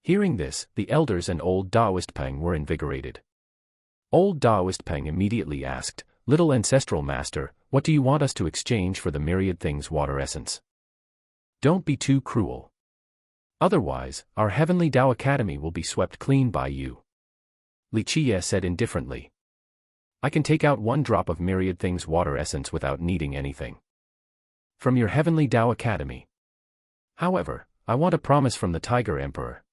Hearing this, the elders and old Taoist Peng were invigorated. Old Taoist Peng immediately asked, "Little ancestral master, what do you want us to exchange for the myriad things water essence? Don't be too cruel. Otherwise, our heavenly Tao Academy will be swept clean by you." Li Qiye said indifferently. "I can take out 1 drop of myriad things water essence without needing anything from your heavenly Tao Academy. However, I want a promise from the Tiger Emperor.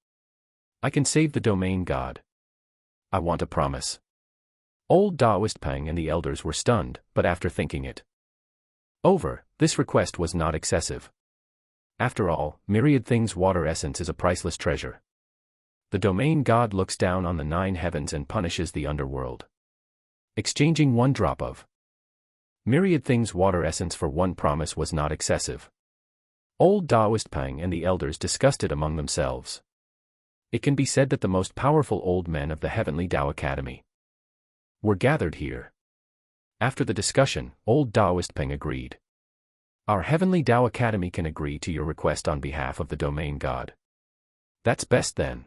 I can save the domain god. I want a promise." Old Taoist Peng and the elders were stunned, but after thinking it over, this request was not excessive. After all, myriad things water essence is a priceless treasure. The domain god looks down on the 9 heavens and punishes the underworld. Exchanging 1 drop of myriad things water essence for 1 promise was not excessive. Old Taoist Peng and the elders discussed it among themselves. It can be said that the most powerful old men of the heavenly Tao Academy were gathered here. After the discussion, old Taoist Peng agreed. "Our heavenly Tao Academy can agree to your request on behalf of the domain god." "That's best then."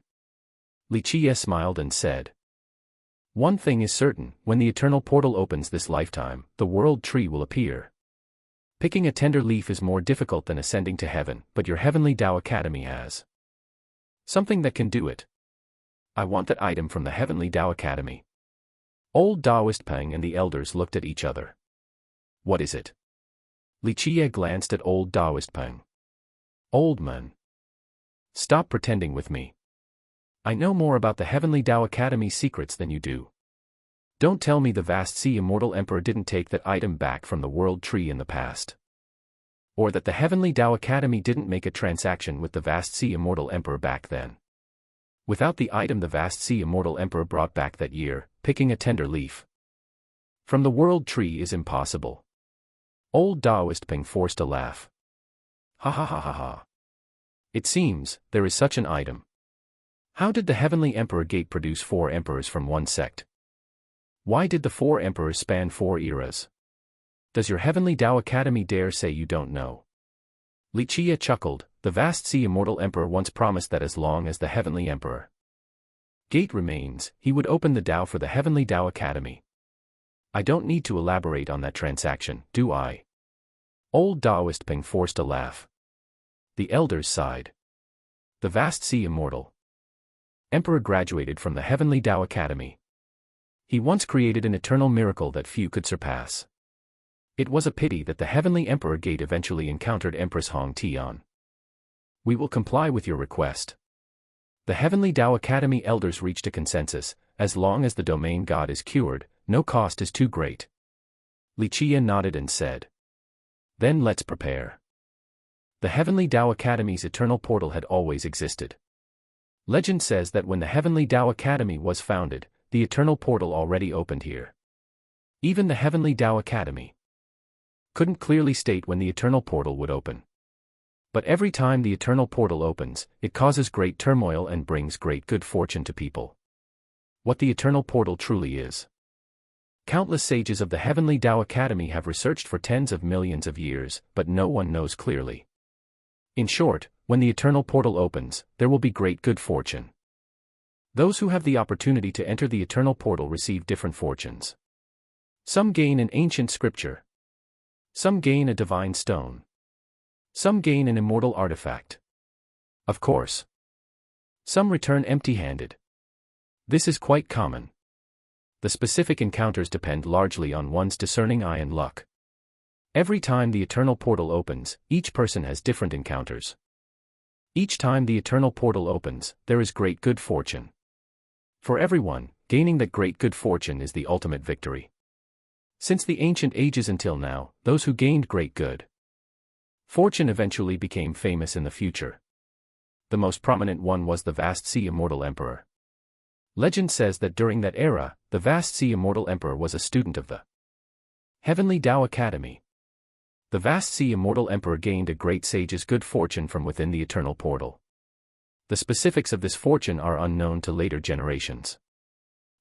Li Qiye smiled and said, "One thing is certain, when the eternal portal opens this lifetime, the world tree will appear. Picking a tender leaf is more difficult than ascending to heaven, but your heavenly Tao Academy has something that can do it. I want that item from the heavenly Tao Academy." Old Taoist Peng and the elders looked at each other. "What is it?" Li Qiye glanced at old Taoist Peng. "Old man, stop pretending with me. I know more about the heavenly Tao Academy's secrets than you do. Don't tell me the vast sea Immortal Emperor didn't take that item back from the world tree in the past. Or that the heavenly Tao Academy didn't make a transaction with the vast sea Immortal Emperor back then. Without the item the vast sea Immortal Emperor brought back that year, picking a tender leaf from the world tree is impossible." Old Taoist Peng forced a laugh. "Ha ha ha ha ha. It seems, there is such an item. How did the heavenly Emperor Gate produce 4 emperors from 1 sect? Why did the 4 emperors span 4 eras? Does your heavenly Tao Academy dare say you don't know?" Li Qiye chuckled. "The vast sea Immortal Emperor once promised that as long as the heavenly Emperor Gate remains, he would open the Tao for the heavenly Tao Academy. I don't need to elaborate on that transaction, do I?" Old Taoist Peng forced a laugh. The elders sighed. The vast sea Immortal Emperor graduated from the heavenly Tao Academy. He once created an eternal miracle that few could surpass. It was a pity that the heavenly Emperor Gate eventually encountered Empress Hong Tian. "We will comply with your request." The heavenly Tao Academy elders reached a consensus: as long as the domain god is cured, no cost is too great. Li Qiye nodded and said, "Then let's prepare." The heavenly Tao Academy's eternal portal had always existed. Legend says that when the heavenly Tao Academy was founded, the eternal portal already opened here. Even the heavenly Tao Academy couldn't clearly state when the eternal portal would open. But every time the eternal portal opens, it causes great turmoil and brings great good fortune to people. What the eternal portal truly is, countless sages of the heavenly Tao Academy have researched for tens of millions of years, but no one knows clearly. In short, when the eternal portal opens, there will be great good fortune. Those who have the opportunity to enter the eternal portal receive different fortunes. Some gain an ancient scripture. Some gain a divine stone. Some gain an immortal artifact. Of course, some return empty-handed. This is quite common. The specific encounters depend largely on one's discerning eye and luck. Every time the eternal portal opens, each person has different encounters. Each time the eternal portal opens, there is great good fortune. For everyone, gaining that great good fortune is the ultimate victory. Since the ancient ages until now, those who gained great good fortune eventually became famous in the future. The most prominent one was the vast sea Immortal Emperor. Legend says that during that era, the vast sea Immortal Emperor was a student of the heavenly Tao Academy. The vast sea Immortal Emperor gained a great sage's good fortune from within the eternal portal. The specifics of this fortune are unknown to later generations.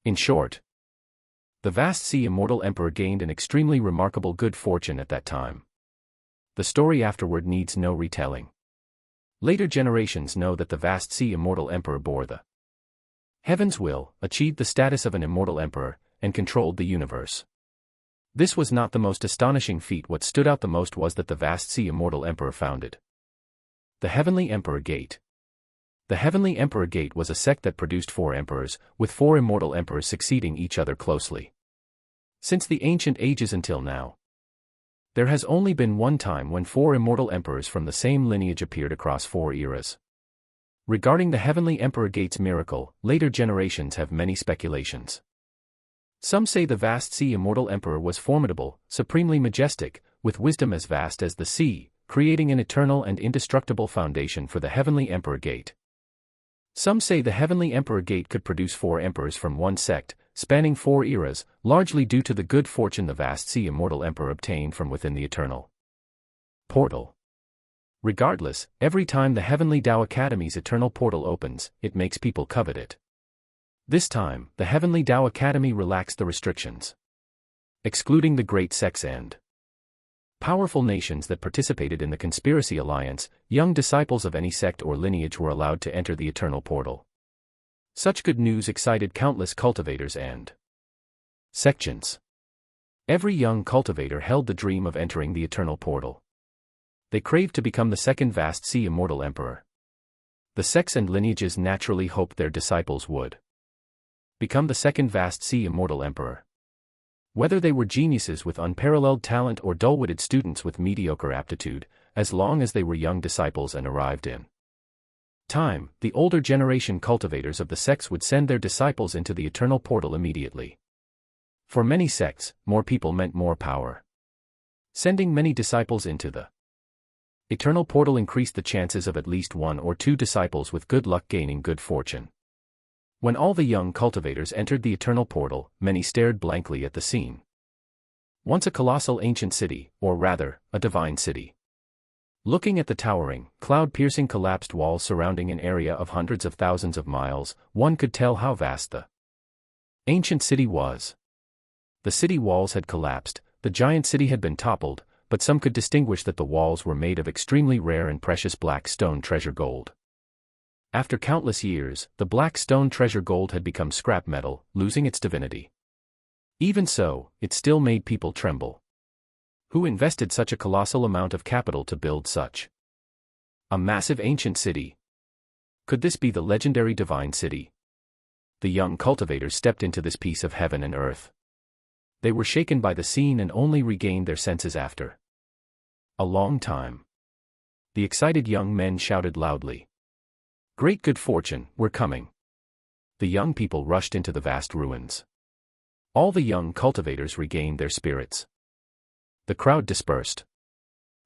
In short, the vast sea Immortal Emperor gained an extremely remarkable good fortune at that time. The story afterward needs no retelling. Later generations know that the vast sea immortal emperor bore the heaven's will, achieved the status of an immortal emperor, and controlled the universe. This was not the most astonishing feat. What stood out the most was that the vast sea immortal emperor founded the Heavenly Emperor Gate. The Heavenly Emperor Gate was a sect that produced 4 emperors, with 4 immortal emperors succeeding each other closely. Since the ancient ages until now, there has only been one time when 4 immortal emperors from the same lineage appeared across 4 eras. Regarding the Heavenly Emperor Gate's miracle, later generations have many speculations. Some say the vast sea immortal emperor was formidable, supremely majestic, with wisdom as vast as the sea, creating an eternal and indestructible foundation for the Heavenly Emperor Gate. Some say the Heavenly Emperor Gate could produce 4 emperors from one sect, spanning 4 eras, largely due to the good fortune the vast sea immortal emperor obtained from within the eternal portal. Regardless, every time the Heavenly Tao Academy's eternal portal opens, it makes people covet it. This time, the Heavenly Tao Academy relaxed the restrictions, excluding the great sects and powerful nations that participated in the conspiracy alliance. Young disciples of any sect or lineage were allowed to enter the eternal portal. Such good news excited countless cultivators and sections. Every young cultivator held the dream of entering the eternal portal. They craved to become the second vast sea immortal emperor. The sects and lineages naturally hoped their disciples would become the second vast sea immortal emperor. Whether they were geniuses with unparalleled talent or dull-witted students with mediocre aptitude, as long as they were young disciples and arrived in time, the older generation cultivators of the sects would send their disciples into the eternal portal immediately. For many sects, more people meant more power. Sending many disciples into the eternal portal increased the chances of at least 1 or 2 disciples with good luck gaining good fortune. When all the young cultivators entered the eternal portal, many stared blankly at the scene. Once a colossal ancient city, or rather, a divine city. Looking at the towering, cloud-piercing collapsed walls surrounding an area of hundreds of thousands of miles, one could tell how vast the ancient city was. The city walls had collapsed, the giant city had been toppled, but some could distinguish that the walls were made of extremely rare and precious black stone treasure gold. After countless years, the black stone treasure gold had become scrap metal, losing its divinity. Even so, it still made people tremble. Who invested such a colossal amount of capital to build such a massive ancient city? Could this be the legendary divine city? The young cultivators stepped into this piece of heaven and earth. They were shaken by the scene and only regained their senses after a long time. The excited young men shouted loudly, "Great good fortune, we're coming!" The young people rushed into the vast ruins. All the young cultivators regained their spirits. The crowd dispersed.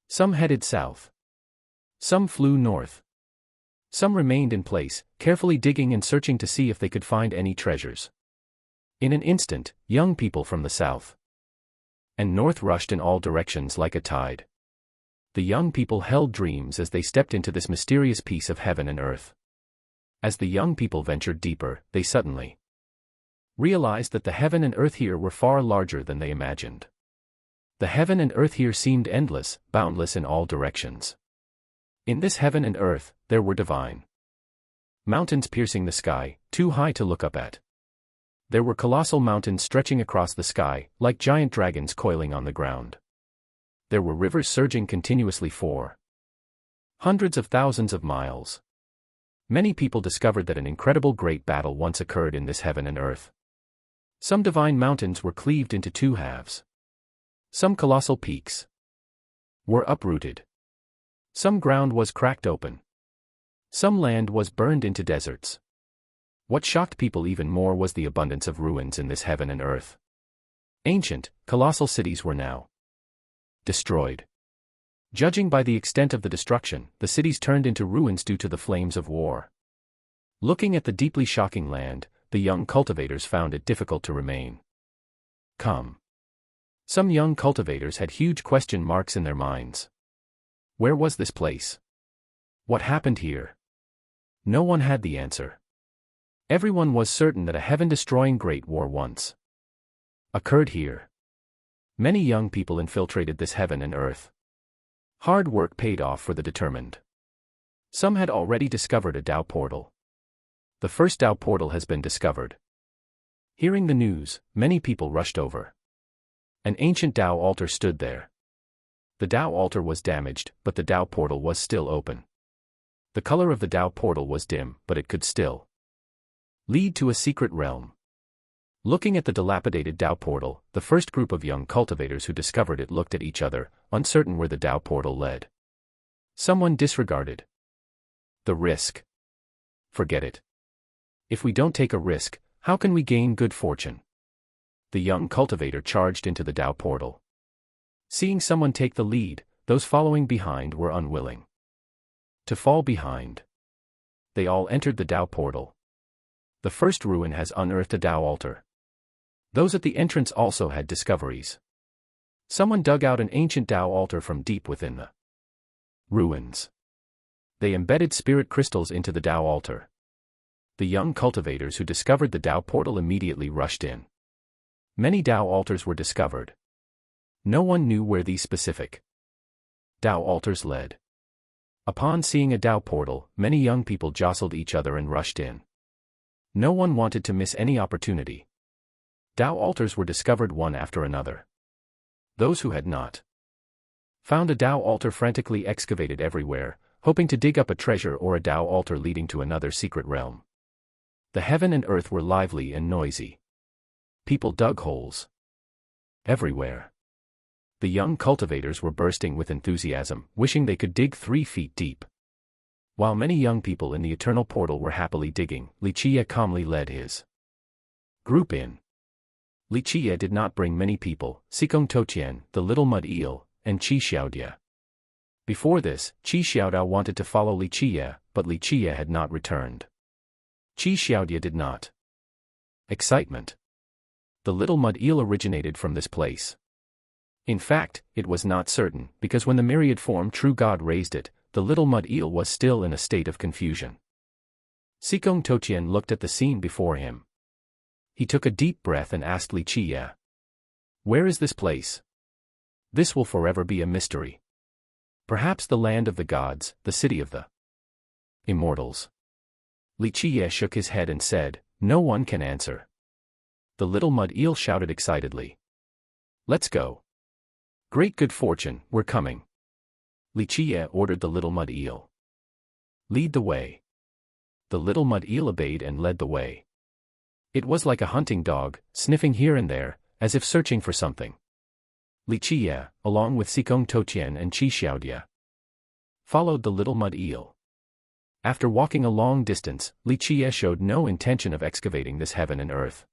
Some headed south. Some flew north. Some remained in place, carefully digging and searching to see if they could find any treasures. In an instant, young people from the south and north rushed in all directions like a tide. The young people held dreams as they stepped into this mysterious piece of heaven and earth. As the young people ventured deeper, they suddenly realized that the heaven and earth here were far larger than they imagined. The heaven and earth here seemed endless, boundless in all directions. In this heaven and earth, there were divine mountains piercing the sky, too high to look up at. There were colossal mountains stretching across the sky, like giant dragons coiling on the ground. There were rivers surging continuously for hundreds of thousands of miles. Many people discovered that an incredible great battle once occurred in this heaven and earth. Some divine mountains were cleaved into 2 halves. Some colossal peaks were uprooted. Some ground was cracked open. Some land was burned into deserts. What shocked people even more was the abundance of ruins in this heaven and earth. Ancient, colossal cities were now destroyed. Judging by the extent of the destruction, the cities turned into ruins due to the flames of war. Looking at the deeply shocking land, the young cultivators found it difficult to remain calm. Some young cultivators had huge question marks in their minds. Where was this place? What happened here? No one had the answer. Everyone was certain that a heaven-destroying great war once occurred here. Many young people infiltrated this heaven and earth. Hard work paid off for the determined. Some had already discovered a Tao portal. The first Tao portal has been discovered. Hearing the news, many people rushed over. An ancient Tao altar stood there. The Tao altar was damaged, but the Tao portal was still open. The color of the Tao portal was dim, but it could still lead to a secret realm. Looking at the dilapidated Tao portal, the first group of young cultivators who discovered it looked at each other, uncertain where the Tao portal led. Someone disregarded the risk. Forget it. If we don't take a risk, how can we gain good fortune? The young cultivator charged into the Tao portal. Seeing someone take the lead, those following behind were unwilling to fall behind. They all entered the Tao portal. The first ruin has unearthed a Tao altar. Those at the entrance also had discoveries. Someone dug out an ancient Tao altar from deep within the ruins. They embedded spirit crystals into the Tao altar. The young cultivators who discovered the Tao portal immediately rushed in. Many Tao altars were discovered. No one knew where these specific Tao altars led. Upon seeing a Tao portal, many young people jostled each other and rushed in. No one wanted to miss any opportunity. Tao altars were discovered one after another. Those who had not found a Tao altar frantically excavated everywhere, hoping to dig up a treasure or a Tao altar leading to another secret realm. The heaven and earth were lively and noisy. People dug holes everywhere. The young cultivators were bursting with enthusiasm, wishing they could dig 3 feet deep. While many young people in the eternal portal were happily digging, Li Qiye calmly led his group in. Li Qiye did not bring many people: Xikong Toqian, the little mud eel, and Qi Xiaodia. Before this, Qi Xiaodao wanted to follow Li Qiye, but Li Qiye had not returned. Qi Xiaodia did not. Excitement. The little mud eel originated from this place. In fact, it was not certain, because when the myriad form true God raised it, the little mud eel was still in a state of confusion. Xikong Toqian looked at the scene before him. He took a deep breath and asked Li Qiye, "Where is this place? This will forever be a mystery. Perhaps the land of the gods, the city of the immortals." Li Qiye shook his head and said, "No one can answer." The little mud eel shouted excitedly, "Let's go. Great good fortune, we're coming." Li Qiye ordered the little mud eel, "Lead the way." The little mud eel obeyed and led the way. It was like a hunting dog, sniffing here and there, as if searching for something. Li Qiye, along with Xikong Toqian and Qi Xiaodia, followed the little mud eel. After walking a long distance, Li Qiye showed no intention of excavating this heaven and earth.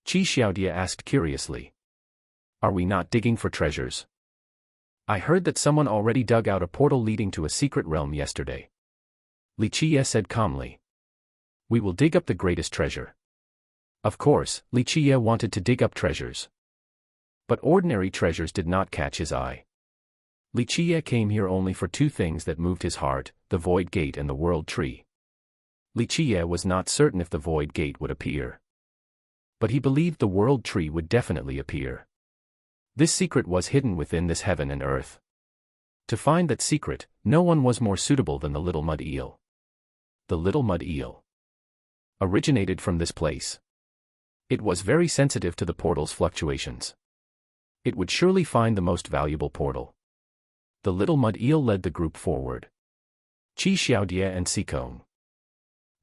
Qi Xiaodia asked curiously, "Are we not digging for treasures? I heard that someone already dug out a portal leading to a secret realm yesterday." Li Qiye said calmly, "We will dig up the greatest treasure." Of course, Li Qiye wanted to dig up treasures. But ordinary treasures did not catch his eye. Li Qiye came here only for 2 things that moved his heart: the Void Gate and the World Tree. Li Qiye was not certain if the Void Gate would appear. But he believed the World Tree would definitely appear. This secret was hidden within this heaven and earth. To find that secret, no one was more suitable than the little mud eel. The little mud eel originated from this place. It was very sensitive to the portal's fluctuations. It would surely find the most valuable portal. The little mud eel led the group forward. Qi Xiaodia and Xikong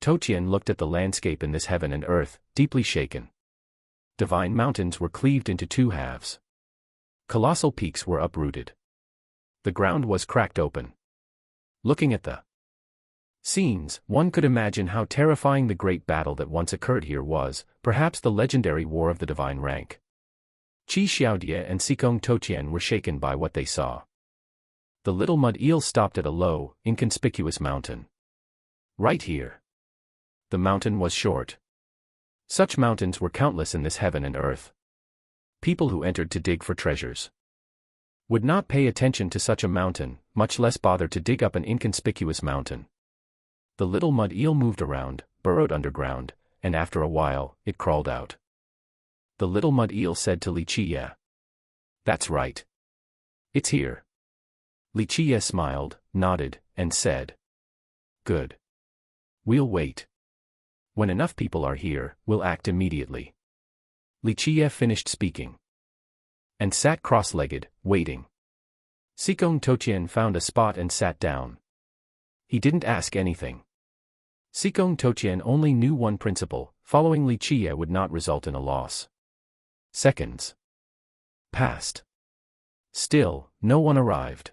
Toqian looked at the landscape in this heaven and earth, deeply shaken. Divine mountains were cleaved into 2 halves. Colossal peaks were uprooted. The ground was cracked open. Looking at the scenes, one could imagine how terrifying the great battle that once occurred here was, perhaps the legendary War of the Divine Rank. Qi Xiaodia and Xikong Toqian were shaken by what they saw. The little mud eel stopped at a low, inconspicuous mountain. Right here. The mountain was short. Such mountains were countless in this heaven and earth. People who entered to dig for treasures would not pay attention to such a mountain, much less bother to dig up an inconspicuous mountain. The little mud eel moved around, burrowed underground, and after a while, it crawled out. The little mud eel said to Li Qiye, "That's right. It's here." Li Qiye smiled, nodded, and said, Good. We'll wait. When enough people are here, we'll act immediately. Li Qiye finished speaking. And sat cross-legged, waiting. Sikong Toqian found a spot and sat down. He didn't ask anything. Sikong Toqian only knew one principle: following Li Qiye would not result in a loss. Seconds passed. Still, no one arrived.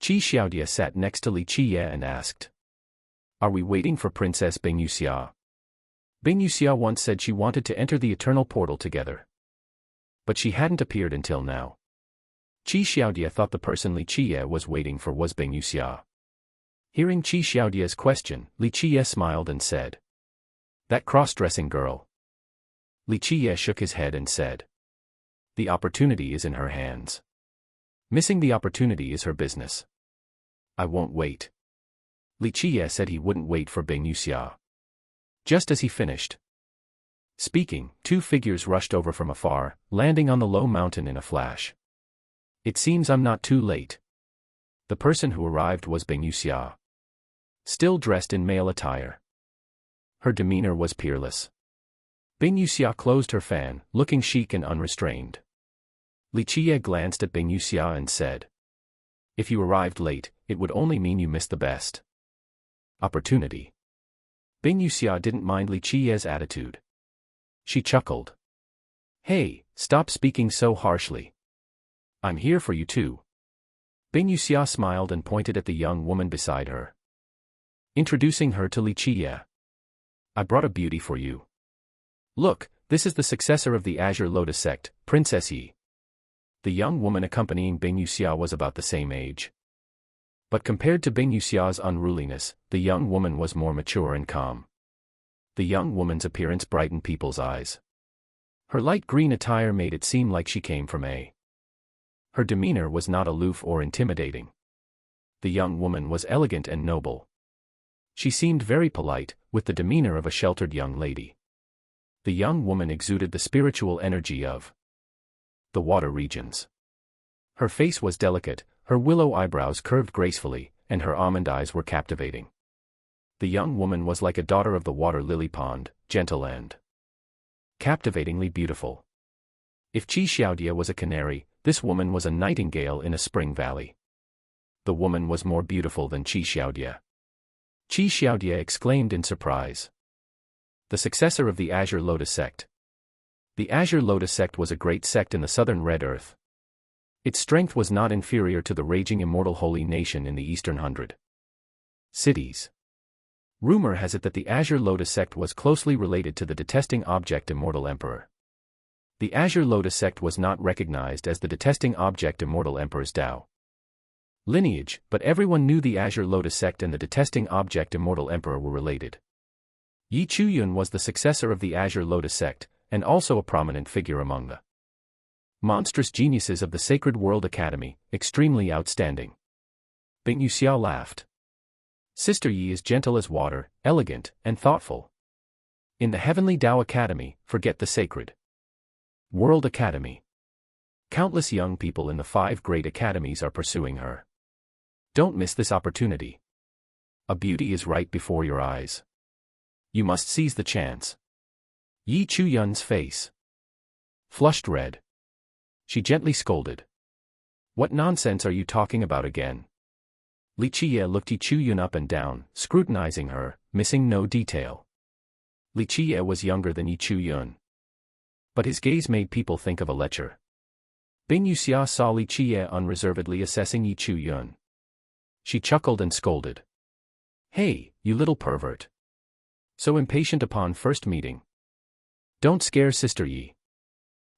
Qi Xiaodia sat next to Li Qiye and asked, "Are we waiting for Princess Bingyu? Bingyu once said she wanted to enter the eternal portal together. But she hadn't appeared until now." Qi Xiaodia thought the person Li Qiye was waiting for was Bingyu. Hearing Qi Xiaodia's question, Li Qiye smiled and said, "That cross-dressing girl." Li Qiye shook his head and said, "The opportunity is in her hands. Missing the opportunity is her business. I won't wait." Li Qiye said he wouldn't wait for Bingyu. Just as he finished speaking, two figures rushed over from afar, landing on the low mountain in a flash. "It seems I'm not too late." The person who arrived was Bingyu, still dressed in male attire. Her demeanor was peerless. Bingyu closed her fan, looking chic and unrestrained. Li Qiye glanced at Bingyu and said, "If you arrived late, it would only mean you missed the best opportunity." Bingyu didn't mind Li Qiye's attitude. She chuckled. "Hey, stop speaking so harshly. I'm here for you too." Bingyu smiled and pointed at the young woman beside her, introducing her to Li Qiye. "I brought a beauty for you. Look, this is the successor of the Azure Lotus sect, Princess Yi." The young woman accompanying Bingyu was about the same age. But compared to Bingyu's unruliness, the young woman was more mature and calm. The young woman's appearance brightened people's eyes. Her light green attire made it seem like she came from A. Her demeanor was not aloof or intimidating. The young woman was elegant and noble. She seemed very polite, with the demeanor of a sheltered young lady. The young woman exuded the spiritual energy of the water regions. Her face was delicate, her willow eyebrows curved gracefully, and her almond eyes were captivating. The young woman was like a daughter of the water lily pond, gentle and captivatingly beautiful. If Qi Xiaodia was a canary, this woman was a nightingale in a spring valley. The woman was more beautiful than Qi Xiaodia. Qi Xiaodia exclaimed in surprise. The successor of the Azure Lotus sect. The Azure Lotus sect was a great sect in the southern Red Earth. Its strength was not inferior to the raging immortal holy nation in the Eastern 100 cities. Rumor has it that the Azure Lotus sect was closely related to the detesting object Immortal Emperor. The Azure Lotus sect was not recognized as the detesting object Immortal Emperor's Tao lineage, but everyone knew the Azure Lotus sect and the detesting object Immortal Emperor were related. Yi Chuyun was the successor of the Azure Lotus sect, and also a prominent figure among the monstrous geniuses of the Sacred World Academy, extremely outstanding. Bingyu laughed. Sister Yi is gentle as water, elegant, and thoughtful. In the Heavenly Tao Academy, forget the Sacred World Academy. Countless young people in the 5 great academies are pursuing her. Don't miss this opportunity. A beauty is right before your eyes. You must seize the chance. Yi Chuyun's face flushed red. She gently scolded. "What nonsense are you talking about again?" Li Qiye looked Yi Chuyun up and down, scrutinizing her, missing no detail. Li Qiye was younger than Yi Chuyun. But his gaze made people think of a lecher. Bingyu saw Li Qiye unreservedly assessing Yi Chuyun. She chuckled and scolded. "Hey, you little pervert. So impatient upon first meeting. Don't scare Sister Yi."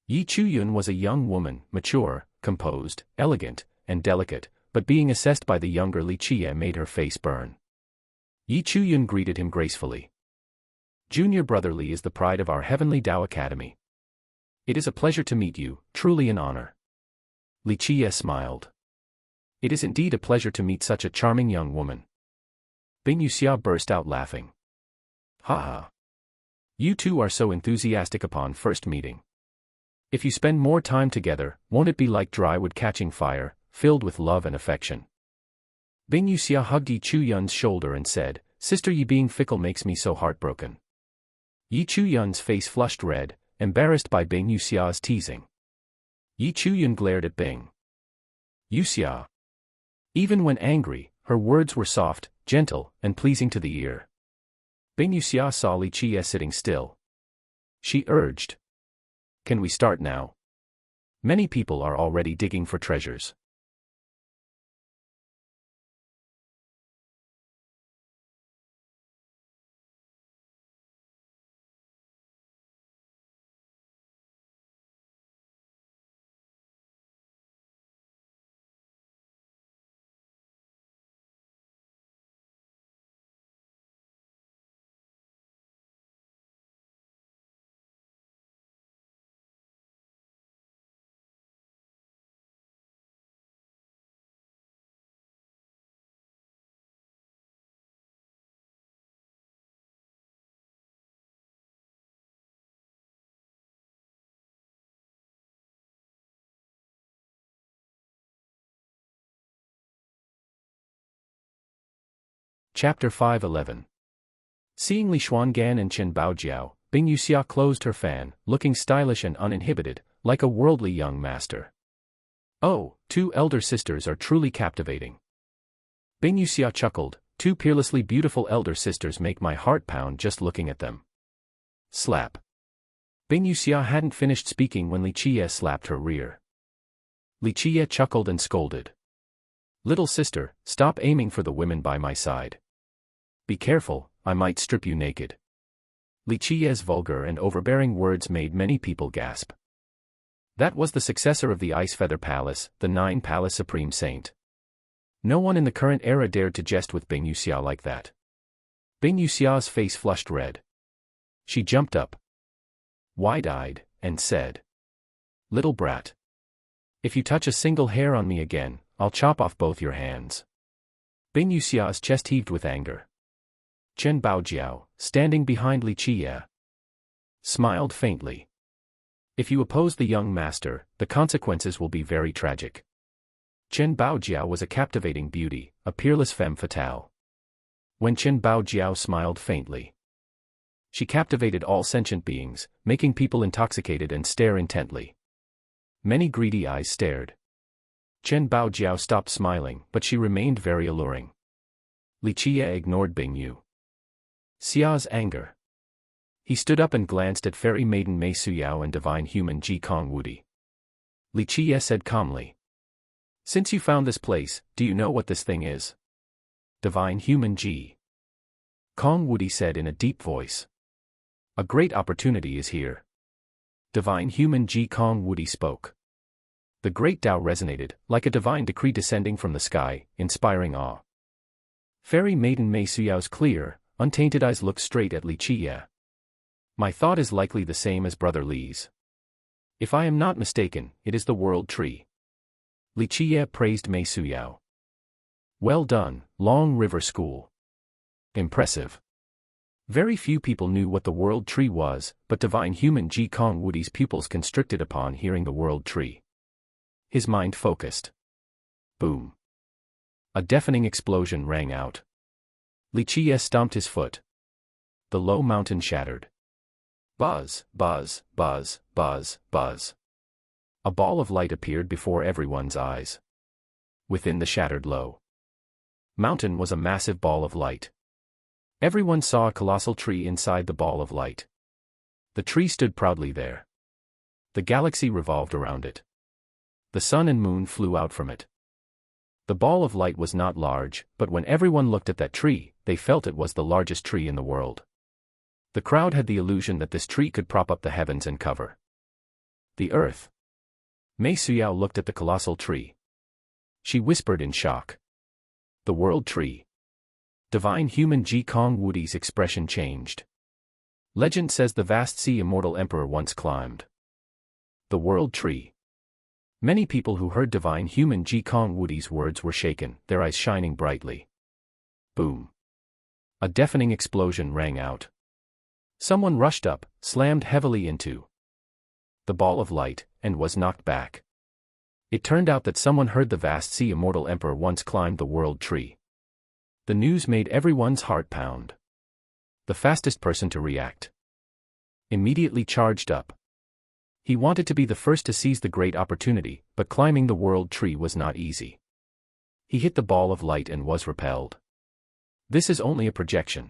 Yi Chuyun was a young woman, mature, composed, elegant, and delicate, but being assessed by the younger Li Qiye made her face burn. Yi Chuyun greeted him gracefully. "Junior brother Li is the pride of our Heavenly Tao Academy. It is a pleasure to meet you, truly an honor." Li Qiye smiled. "It is indeed a pleasure to meet such a charming young woman." Bingyu burst out laughing. "Ha ha. You two are so enthusiastic upon first meeting. If you spend more time together, won't it be like dry wood catching fire, filled with love and affection?" Bing Yuxia hugged Yi Chuyun's shoulder and said, "Sister, Yi being fickle makes me so heartbroken." Yi Chuyun's face flushed red, embarrassed by Bing Yuxia's teasing. Yi Chuyun glared at Bing Yuxia. Even when angry, her words were soft, gentle, and pleasing to the ear. Bing Yuxia saw Li Qiye sitting still. She urged, "Can we start now? Many people are already digging for treasures." Chapter 5:11. Seeing Li Xuangan and Chen Baojiao, Bing Yuxia closed her fan, looking stylish and uninhibited, like a worldly young master. "Oh, two elder sisters are truly captivating." Bing Yuxia chuckled, "Two peerlessly beautiful elder sisters make my heart pound just looking at them." Slap. Bing Yuxia hadn't finished speaking when Li Qiye slapped her rear. Li Qiye chuckled and scolded. "Little sister, stop aiming for the women by my side. Be careful, I might strip you naked." Li Qiye's vulgar and overbearing words made many people gasp. That was the successor of the Ice Feather Palace, the Nine Palace Supreme Saint. No one in the current era dared to jest with Bing Yuxia like that. Bing Yuxia's face flushed red. She jumped up, wide-eyed, and said, "Little brat. If you touch a single hair on me again, I'll chop off both your hands." Bing Yuxia's chest heaved with anger. Chen Baojiao, standing behind Li Qiye, smiled faintly. "If you oppose the young master, the consequences will be very tragic." Chen Baojiao was a captivating beauty, a peerless femme fatale. When Chen Baojiao smiled faintly, she captivated all sentient beings, making people intoxicated and stare intently. Many greedy eyes stared. Chen Baojiao stopped smiling, but she remained very alluring. Li Qiye ignored Bing Yuxia's anger. He stood up and glanced at fairy maiden Mei Suyao and divine human Ji Kong Wudi. Li Qiye said calmly, "Since you found this place, do you know what this thing is?" "Divine human Ji Kong Wudi said in a deep voice. "A great opportunity is here." Divine human Ji Kong Wudi spoke. The great Tao resonated, like a divine decree descending from the sky, inspiring awe. Fairy maiden Mei Suyao's clear, untainted eyes looked straight at Li Qiye. "My thought is likely the same as Brother Li's. If I am not mistaken, it is the World Tree." Li Qiye praised Mei Suyao. "Well done, Long River School. Impressive." Very few people knew what the World Tree was, but divine human Ji Kong Wudi's pupils constricted upon hearing the World Tree. His mind focused. Boom. A deafening explosion rang out. Li Qiye stomped his foot. The low mountain shattered. Buzz, buzz, buzz, buzz, buzz. A ball of light appeared before everyone's eyes. Within the shattered low mountain was a massive ball of light. Everyone saw a colossal tree inside the ball of light. The tree stood proudly there. The galaxy revolved around it. The sun and moon flew out from it. The ball of light was not large, but when everyone looked at that tree, they felt it was the largest tree in the world. The crowd had the illusion that this tree could prop up the heavens and cover the earth. Mei Suyao looked at the colossal tree. She whispered in shock. "The World Tree." Divine human Ji Kong Wudi's expression changed. Legend says the vast sea immortal emperor once climbed the World Tree. Many people who heard divine human Ji Kong Wudi's words were shaken, their eyes shining brightly. Boom. A deafening explosion rang out. Someone rushed up, slammed heavily into the ball of light, and was knocked back. It turned out that someone heard the vast sea immortal emperor once climbed the World Tree. The news made everyone's heart pound. The fastest person to react immediately charged up. He wanted to be the first to seize the great opportunity, but climbing the world tree was not easy. He hit the ball of light and was repelled. This is only a projection.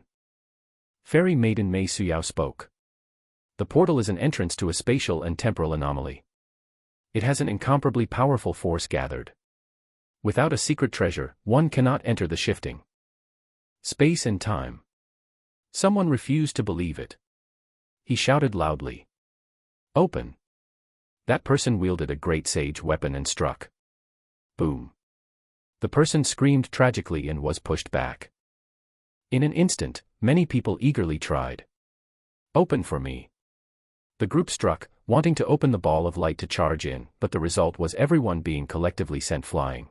Fairy Maiden Mei Suyao spoke. The portal is an entrance to a spatial and temporal anomaly. It has an incomparably powerful force gathered. Without a secret treasure, one cannot enter the shifting space and time. Someone refused to believe it. He shouted loudly. Open. That person wielded a great sage weapon and struck. Boom. The person screamed tragically and was pushed back. In an instant, many people eagerly tried. Open for me. The group struck, wanting to open the ball of light to charge in, but the result was everyone being collectively sent flying.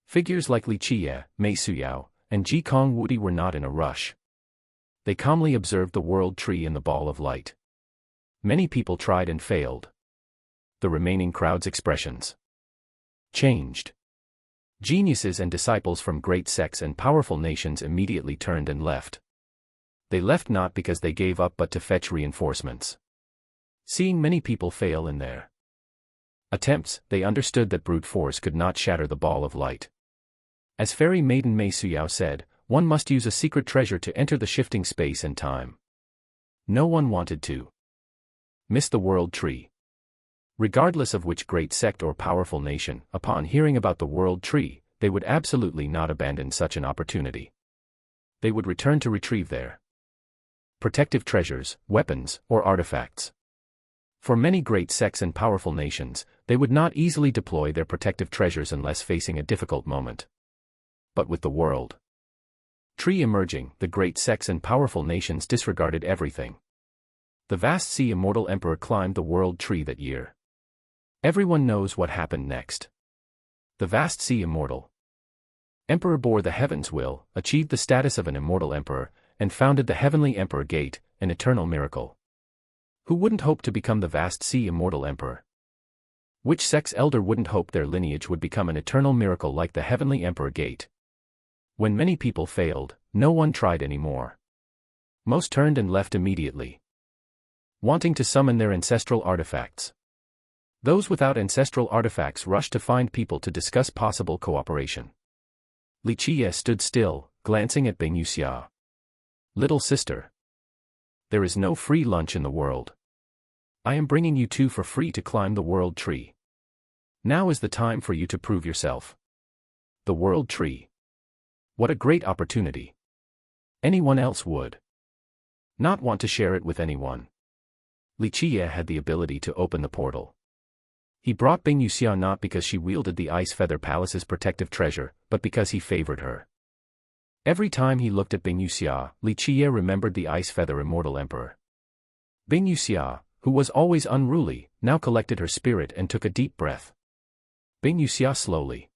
Figures like Li Qiye, Mei Suyao, and Ji Kong Wudi were not in a rush. They calmly observed the world tree in the ball of light. Many people tried and failed. The remaining crowd's expressions changed. Geniuses and disciples from great sects and powerful nations immediately turned and left. They left not because they gave up but to fetch reinforcements. Seeing many people fail in their attempts, they understood that brute force could not shatter the ball of light. As Fairy Maiden Mei Suyao said, one must use a secret treasure to enter the shifting space and time. No one wanted to miss the world tree. Regardless of which great sect or powerful nation, upon hearing about the world tree, they would absolutely not abandon such an opportunity. They would return to retrieve their protective treasures, weapons, or artifacts. For many great sects and powerful nations, they would not easily deploy their protective treasures unless facing a difficult moment. But with the world tree emerging, the great sects and powerful nations disregarded everything. The vast sea Immortal Emperor climbed the world tree that year. Everyone knows what happened next. The vast sea Immortal Emperor bore the heaven's will, achieved the status of an immortal emperor, and founded the Heavenly Emperor Gate, an eternal miracle. Who wouldn't hope to become the vast sea Immortal Emperor? Which sect's elder wouldn't hope their lineage would become an eternal miracle like the Heavenly Emperor Gate? When many people failed, no one tried anymore. Most turned and left immediately, wanting to summon their ancestral artifacts. Those without ancestral artifacts rushed to find people to discuss possible cooperation. Li Qiye stood still, glancing at Bing Yuxia. Little sister. There is no free lunch in the world. I am bringing you two for free to climb the world tree. Now is the time for you to prove yourself. The world tree. What a great opportunity. Anyone else would not want to share it with anyone. Li Qiye had the ability to open the portal. He brought Bing Yuxia not because she wielded the Ice Feather Palace's protective treasure, but because he favored her. Every time he looked at Bing Yuxia, Li Qiye remembered the Ice Feather Immortal Emperor. Bing Yuxia, who was always unruly, now collected her spirit and took a deep breath. Bing Yuxia slowly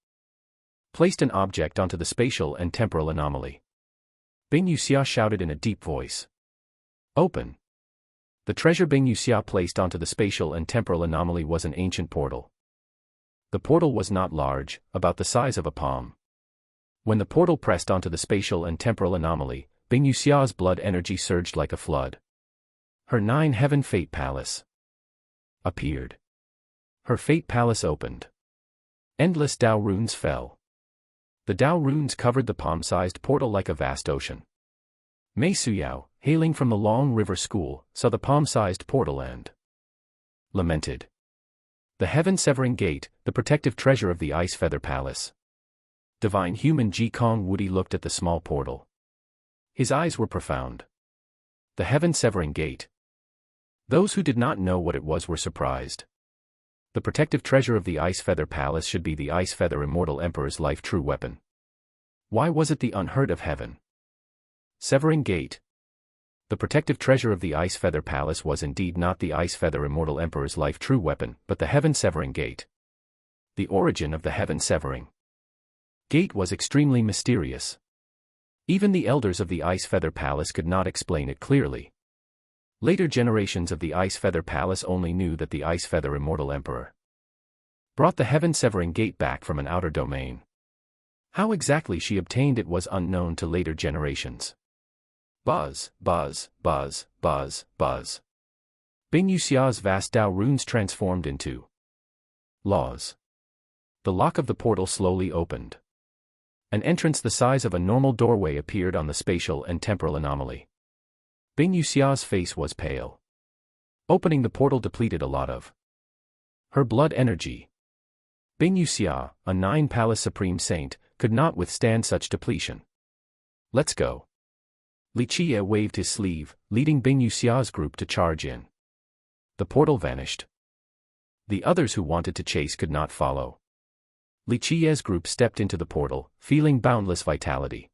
placed an object onto the spatial and temporal anomaly. Bing Yuxia shouted in a deep voice. Open. The treasure Bing Yuxia placed onto the spatial and temporal anomaly was an ancient portal. The portal was not large, about the size of a palm. When the portal pressed onto the spatial and temporal anomaly, Bing Yuxia's blood energy surged like a flood. Her 9-heaven fate palace appeared. Her fate palace opened. Endless Dao runes fell. The Dao runes covered the palm-sized portal like a vast ocean. Mei Suyao, hailing from the Long River School, saw the palm-sized portal and lamented. The heaven-severing gate, the protective treasure of the Ice Feather Palace. Divine human Ji Kong Wudi looked at the small portal. His eyes were profound. The heaven-severing gate. Those who did not know what it was were surprised. The protective treasure of the Ice Feather Palace should be the Ice Feather Immortal Emperor's life-true weapon. Why was it the unheard of heaven severing gate? The protective treasure of the Ice Feather Palace was indeed not the Ice Feather Immortal Emperor's life-true weapon, but the heaven-severing gate. The origin of the heaven-severing gate was extremely mysterious. Even the elders of the Ice Feather Palace could not explain it clearly. Later generations of the Ice Feather Palace only knew that the Ice Feather Immortal Emperor brought the heaven-severing gate back from an outer domain. How exactly she obtained it was unknown to later generations. Buzz, buzz, buzz, buzz, buzz. Bing Yuxia's vast Dao runes transformed into laws. The lock of the portal slowly opened. An entrance the size of a normal doorway appeared on the spatial and temporal anomaly. Bing Yuxia's face was pale. Opening the portal depleted a lot of her blood energy. Bing Yuxia, a 9-palace supreme saint, could not withstand such depletion. Let's go. Li Qiye waved his sleeve, leading Bing Yuxia's group to charge in. The portal vanished. The others who wanted to chase could not follow. Li Qiye's group stepped into the portal, feeling boundless vitality.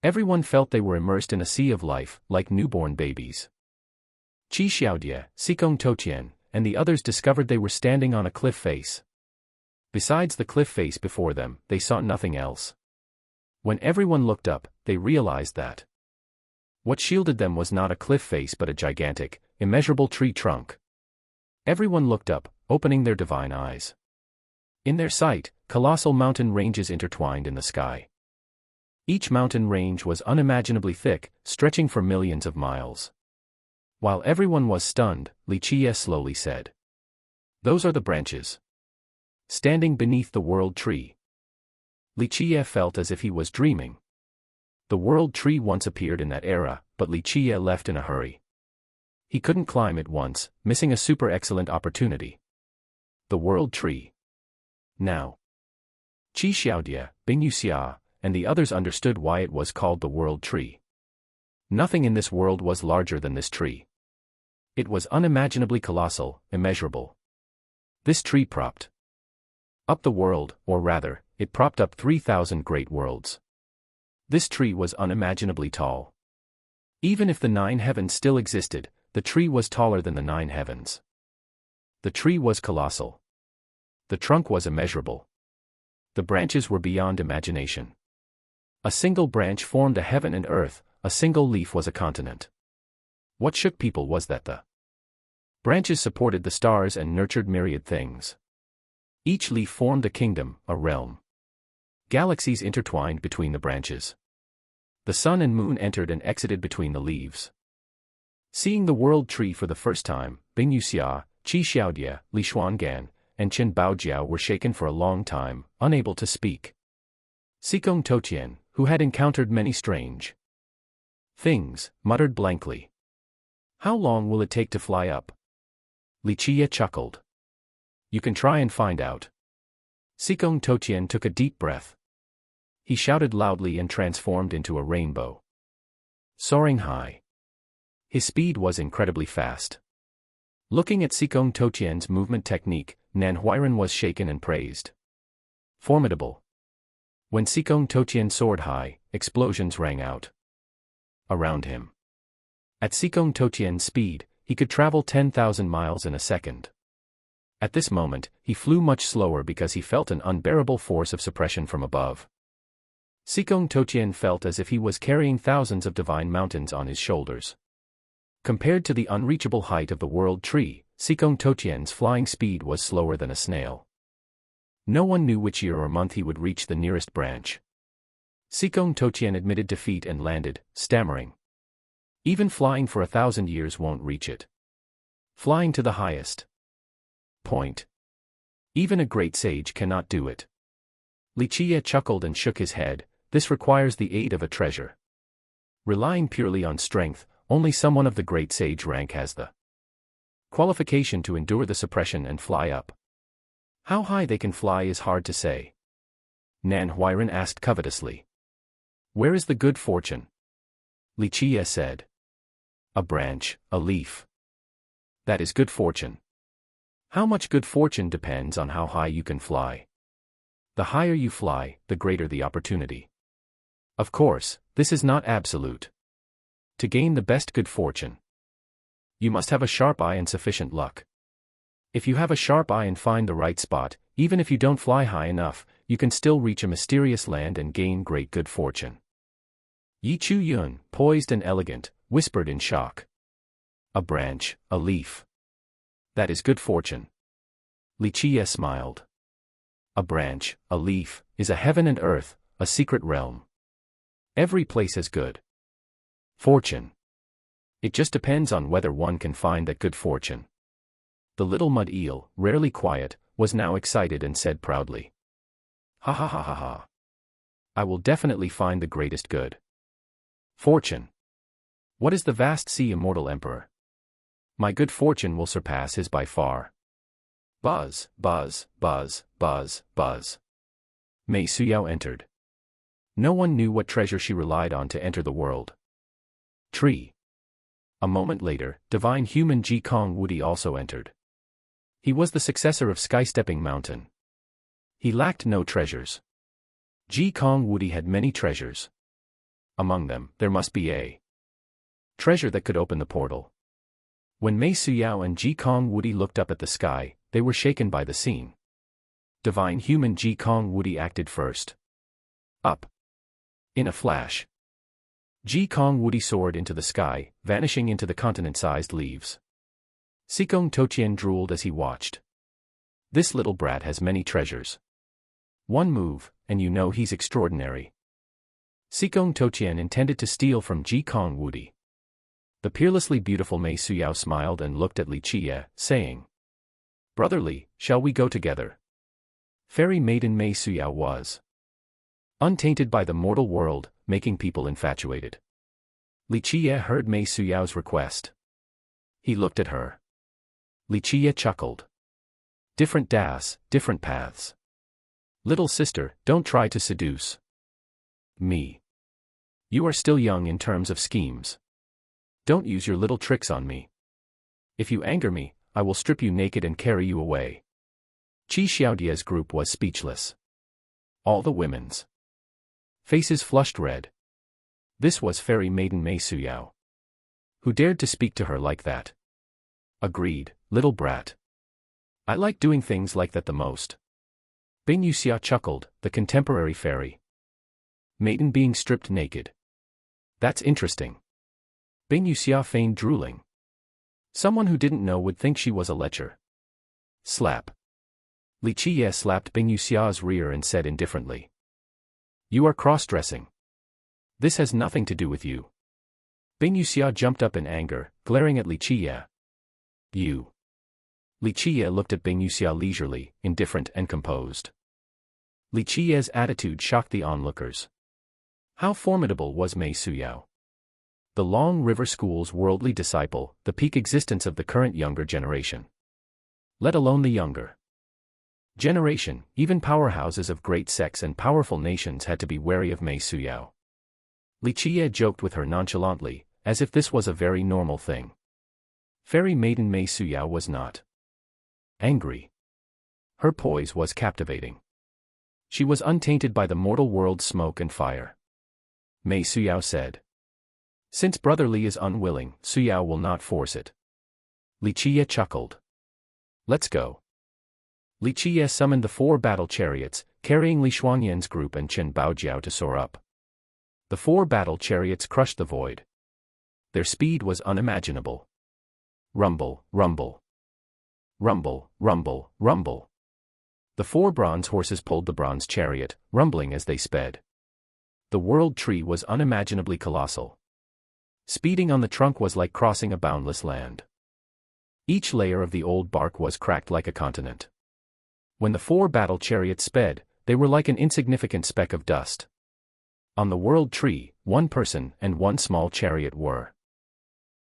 Everyone felt they were immersed in a sea of life, like newborn babies. Qi Xiaodie, Xikong Toutian, and the others discovered they were standing on a cliff face. Besides the cliff face before them, they saw nothing else. When everyone looked up, they realized that what shielded them was not a cliff face but a gigantic, immeasurable tree trunk. Everyone looked up, opening their divine eyes. In their sight, colossal mountain ranges intertwined in the sky. Each mountain range was unimaginably thick, stretching for millions of miles. While everyone was stunned, Li Qiye slowly said, "Those are the branches standing beneath the world tree." Li Qiye felt as if he was dreaming. The world tree once appeared in that era, but Li Qiye left in a hurry. He couldn't climb it once, missing a super excellent opportunity. The world tree. Now, Qi Xiaodie, Bing Yuxia, and the others understood why it was called the world tree. Nothing in this world was larger than this tree. It was unimaginably colossal, immeasurable. This tree propped up the world, or rather, it propped up 3,000 great worlds. This tree was unimaginably tall. Even if the 9 heavens still existed, the tree was taller than the 9 heavens. The tree was colossal. The trunk was immeasurable. The branches were beyond imagination. A single branch formed a heaven and earth, a single leaf was a continent. What shook people was that the branches supported the stars and nurtured myriad things. Each leaf formed a kingdom, a realm. Galaxies intertwined between the branches. The sun and moon entered and exited between the leaves. Seeing the world tree for the first time, Bing Yuxia, Qi Xiaodie, Li Xuangan, and Qin Baojiao were shaken for a long time, unable to speak. Xikong Toutian, who had encountered many strange things, muttered blankly. "How long will it take to fly up?" Li Qiye chuckled. "You can try and find out." Xikong Toutian took a deep breath. He shouted loudly and transformed into a rainbow, soaring high. His speed was incredibly fast. Looking at Xikong Toutian's movement technique, Nan Huiran was shaken and praised. Formidable. When Xikong Toutian soared high, explosions rang out around him. At Xikong Toutian's speed, he could travel 10,000 miles in a second. At this moment, he flew much slower because he felt an unbearable force of suppression from above. Xikong Toutian felt as if he was carrying thousands of divine mountains on his shoulders. Compared to the unreachable height of the world tree, Xikong Toutian's flying speed was slower than a snail. No one knew which year or month he would reach the nearest branch. Xikong Toutian admitted defeat and landed, stammering. "Even flying for 1,000 years won't reach it. Flying to the highest point. Even a great sage cannot do it." Li Qiye chuckled and shook his head. "This requires the aid of a treasure. Relying purely on strength, only someone of the great sage rank has the qualification to endure the suppression and fly up. How high they can fly is hard to say." Nan Huiran asked covetously. "Where is the good fortune?" Li Qiye said. "A branch, a leaf. That is good fortune. How much good fortune depends on how high you can fly. The higher you fly, the greater the opportunity. Of course, this is not absolute. To gain the best good fortune, you must have a sharp eye and sufficient luck. If you have a sharp eye and find the right spot, even if you don't fly high enough, you can still reach a mysterious land and gain great good fortune." Yi Chu Yun, poised and elegant, whispered in shock. "A branch, a leaf. That is good fortune." Li Qiye smiled. "A branch, a leaf, is a heaven and earth, a secret realm. Every place has good fortune. It just depends on whether one can find that good fortune. The little mud eel, rarely quiet, was now excited and said proudly, "Ha ha ha ha ha. I will definitely find the greatest good fortune. What is the vast sea immortal emperor? My good fortune will surpass his by far." Buzz, buzz, buzz, buzz, buzz. Mei Suyao entered. No one knew what treasure she relied on to enter the world tree. A moment later, divine human Ji Kong Wudi also entered. He was the successor of Sky-Stepping Mountain. He lacked no treasures. Ji Kong Wudi had many treasures. Among them, there must be a treasure that could open the portal. When Mei Suyao and Ji Kong Wudi looked up at the sky, they were shaken by the scene. Divine human Ji Kong Wudi acted first. Up. In a flash, Ji Kong Wudi soared into the sky, vanishing into the continent-sized leaves. Sikong Toqian drooled as he watched. This little brat has many treasures. One move, and you know he's extraordinary. Sikong Toqian intended to steal from Ji Kong Wudi. The peerlessly beautiful Mei Suyao smiled and looked at Li Qiye, saying, "Brother Li, shall we go together?" Fairy maiden Mei Suyao was untainted by the mortal world, making people infatuated. Li Qiye heard Mei Suyao's request. He looked at her. Li Qiye chuckled. Different das, different paths. Little sister, don't try to seduce me. You are still young in terms of schemes. Don't use your little tricks on me. If you anger me, I will strip you naked and carry you away. Qi Xiaodia's group was speechless. All the women's faces flushed red. This was fairy maiden Mei Suyao. Who dared to speak to her like that? Agreed, little brat. I like doing things like that the most. Bing Yuxia chuckled, the contemporary fairy maiden being stripped naked. That's interesting. Bing Yuxia feigned drooling. Someone who didn't know would think she was a lecher. Slap. Li Qiye slapped Bing Yuxia's rear and said indifferently, "You are cross-dressing. This has nothing to do with you." Bing Yuxia jumped up in anger, glaring at Li Qiye. "You." Li Qiye looked at Bing Yuxia leisurely, indifferent and composed. Li Qiye's attitude shocked the onlookers. How formidable was Mei Suyao? The Long River School's worldly disciple, the peak existence of the current younger generation. Let alone the younger generation, even powerhouses of great sects and powerful nations had to be wary of Mei Suyao. Li Qiye joked with her nonchalantly, as if this was a very normal thing. Fairy maiden Mei Suyao was not angry. Her poise was captivating. She was untainted by the mortal world's smoke and fire. Mei Suyao said, "Since Brother Li is unwilling, Suyao will not force it." Li Qiye chuckled. "Let's go." Li Qiye summoned the 4 battle chariots, carrying Li Shuangyan's group and Chen Baojiao to soar up. The 4 battle chariots crushed the void. Their speed was unimaginable. Rumble, rumble. Rumble, rumble, rumble. The 4 bronze horses pulled the bronze chariot, rumbling as they sped. The world tree was unimaginably colossal. Speeding on the trunk was like crossing a boundless land. Each layer of the old bark was cracked like a continent. When the 4 battle chariots sped, they were like an insignificant speck of dust. On the world tree, 1 person and 1 small chariot were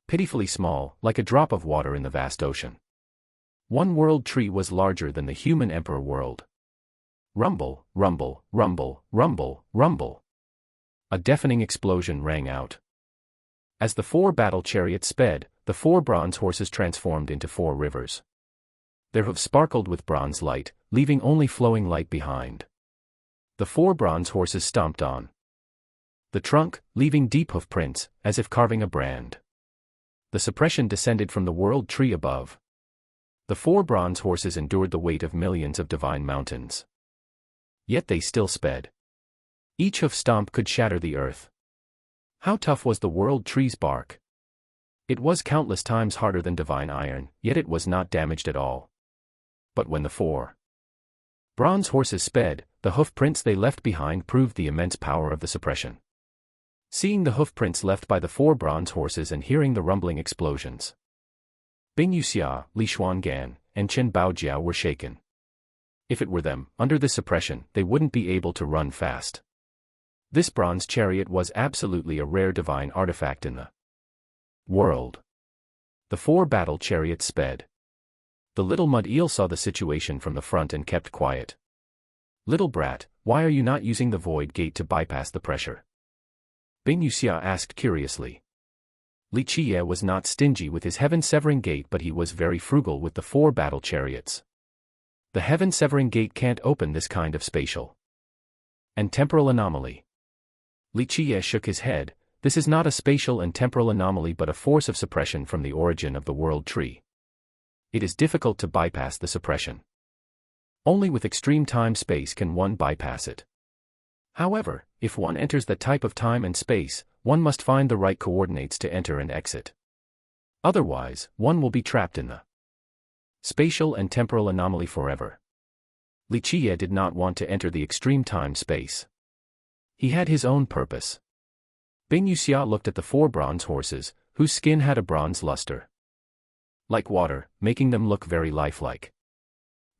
pitifully small, like a drop of water in the vast ocean. 1 world tree was larger than the human emperor world. Rumble, rumble, rumble, rumble, rumble. A deafening explosion rang out. As the 4 battle chariots sped, the 4 bronze horses transformed into 4 rivers. Their hooves sparkled with bronze light, leaving only flowing light behind. The 4 bronze horses stomped on the trunk, leaving deep hoof prints, as if carving a brand. The suppression descended from the world tree above. The 4 bronze horses endured the weight of millions of divine mountains. Yet they still sped. Each hoof stomp could shatter the earth. How tough was the world tree's bark? It was countless times harder than divine iron, yet it was not damaged at all. But when the 4 Bronze horses sped, the hoof prints they left behind proved the immense power of the suppression. Seeing the hoof prints left by the 4 bronze horses and hearing the rumbling explosions, Bing Yuxia, Li Xuangan, and Chen Baojiao were shaken. If it were them, under this suppression, they wouldn't be able to run fast. This bronze chariot was absolutely a rare divine artifact in the world. The 4 battle chariots sped. The little mud eel saw the situation from the front and kept quiet. "Little brat, why are you not using the void gate to bypass the pressure?" Bing Yuxia asked curiously. Li Qiye was not stingy with his heaven-severing gate, but he was very frugal with the 4 battle chariots. The heaven-severing gate can't open this kind of spatial and temporal anomaly. Li Qiye shook his head. This is not a spatial and temporal anomaly but a force of suppression from the origin of the world tree. It is difficult to bypass the suppression. Only with extreme time-space can one bypass it. However, if one enters that type of time and space, one must find the right coordinates to enter and exit. Otherwise, one will be trapped in the spatial and temporal anomaly forever. Li Qiye did not want to enter the extreme time-space. He had his own purpose. Bing Yuxia looked at the 4 bronze horses, whose skin had a bronze luster like water, making them look very lifelike.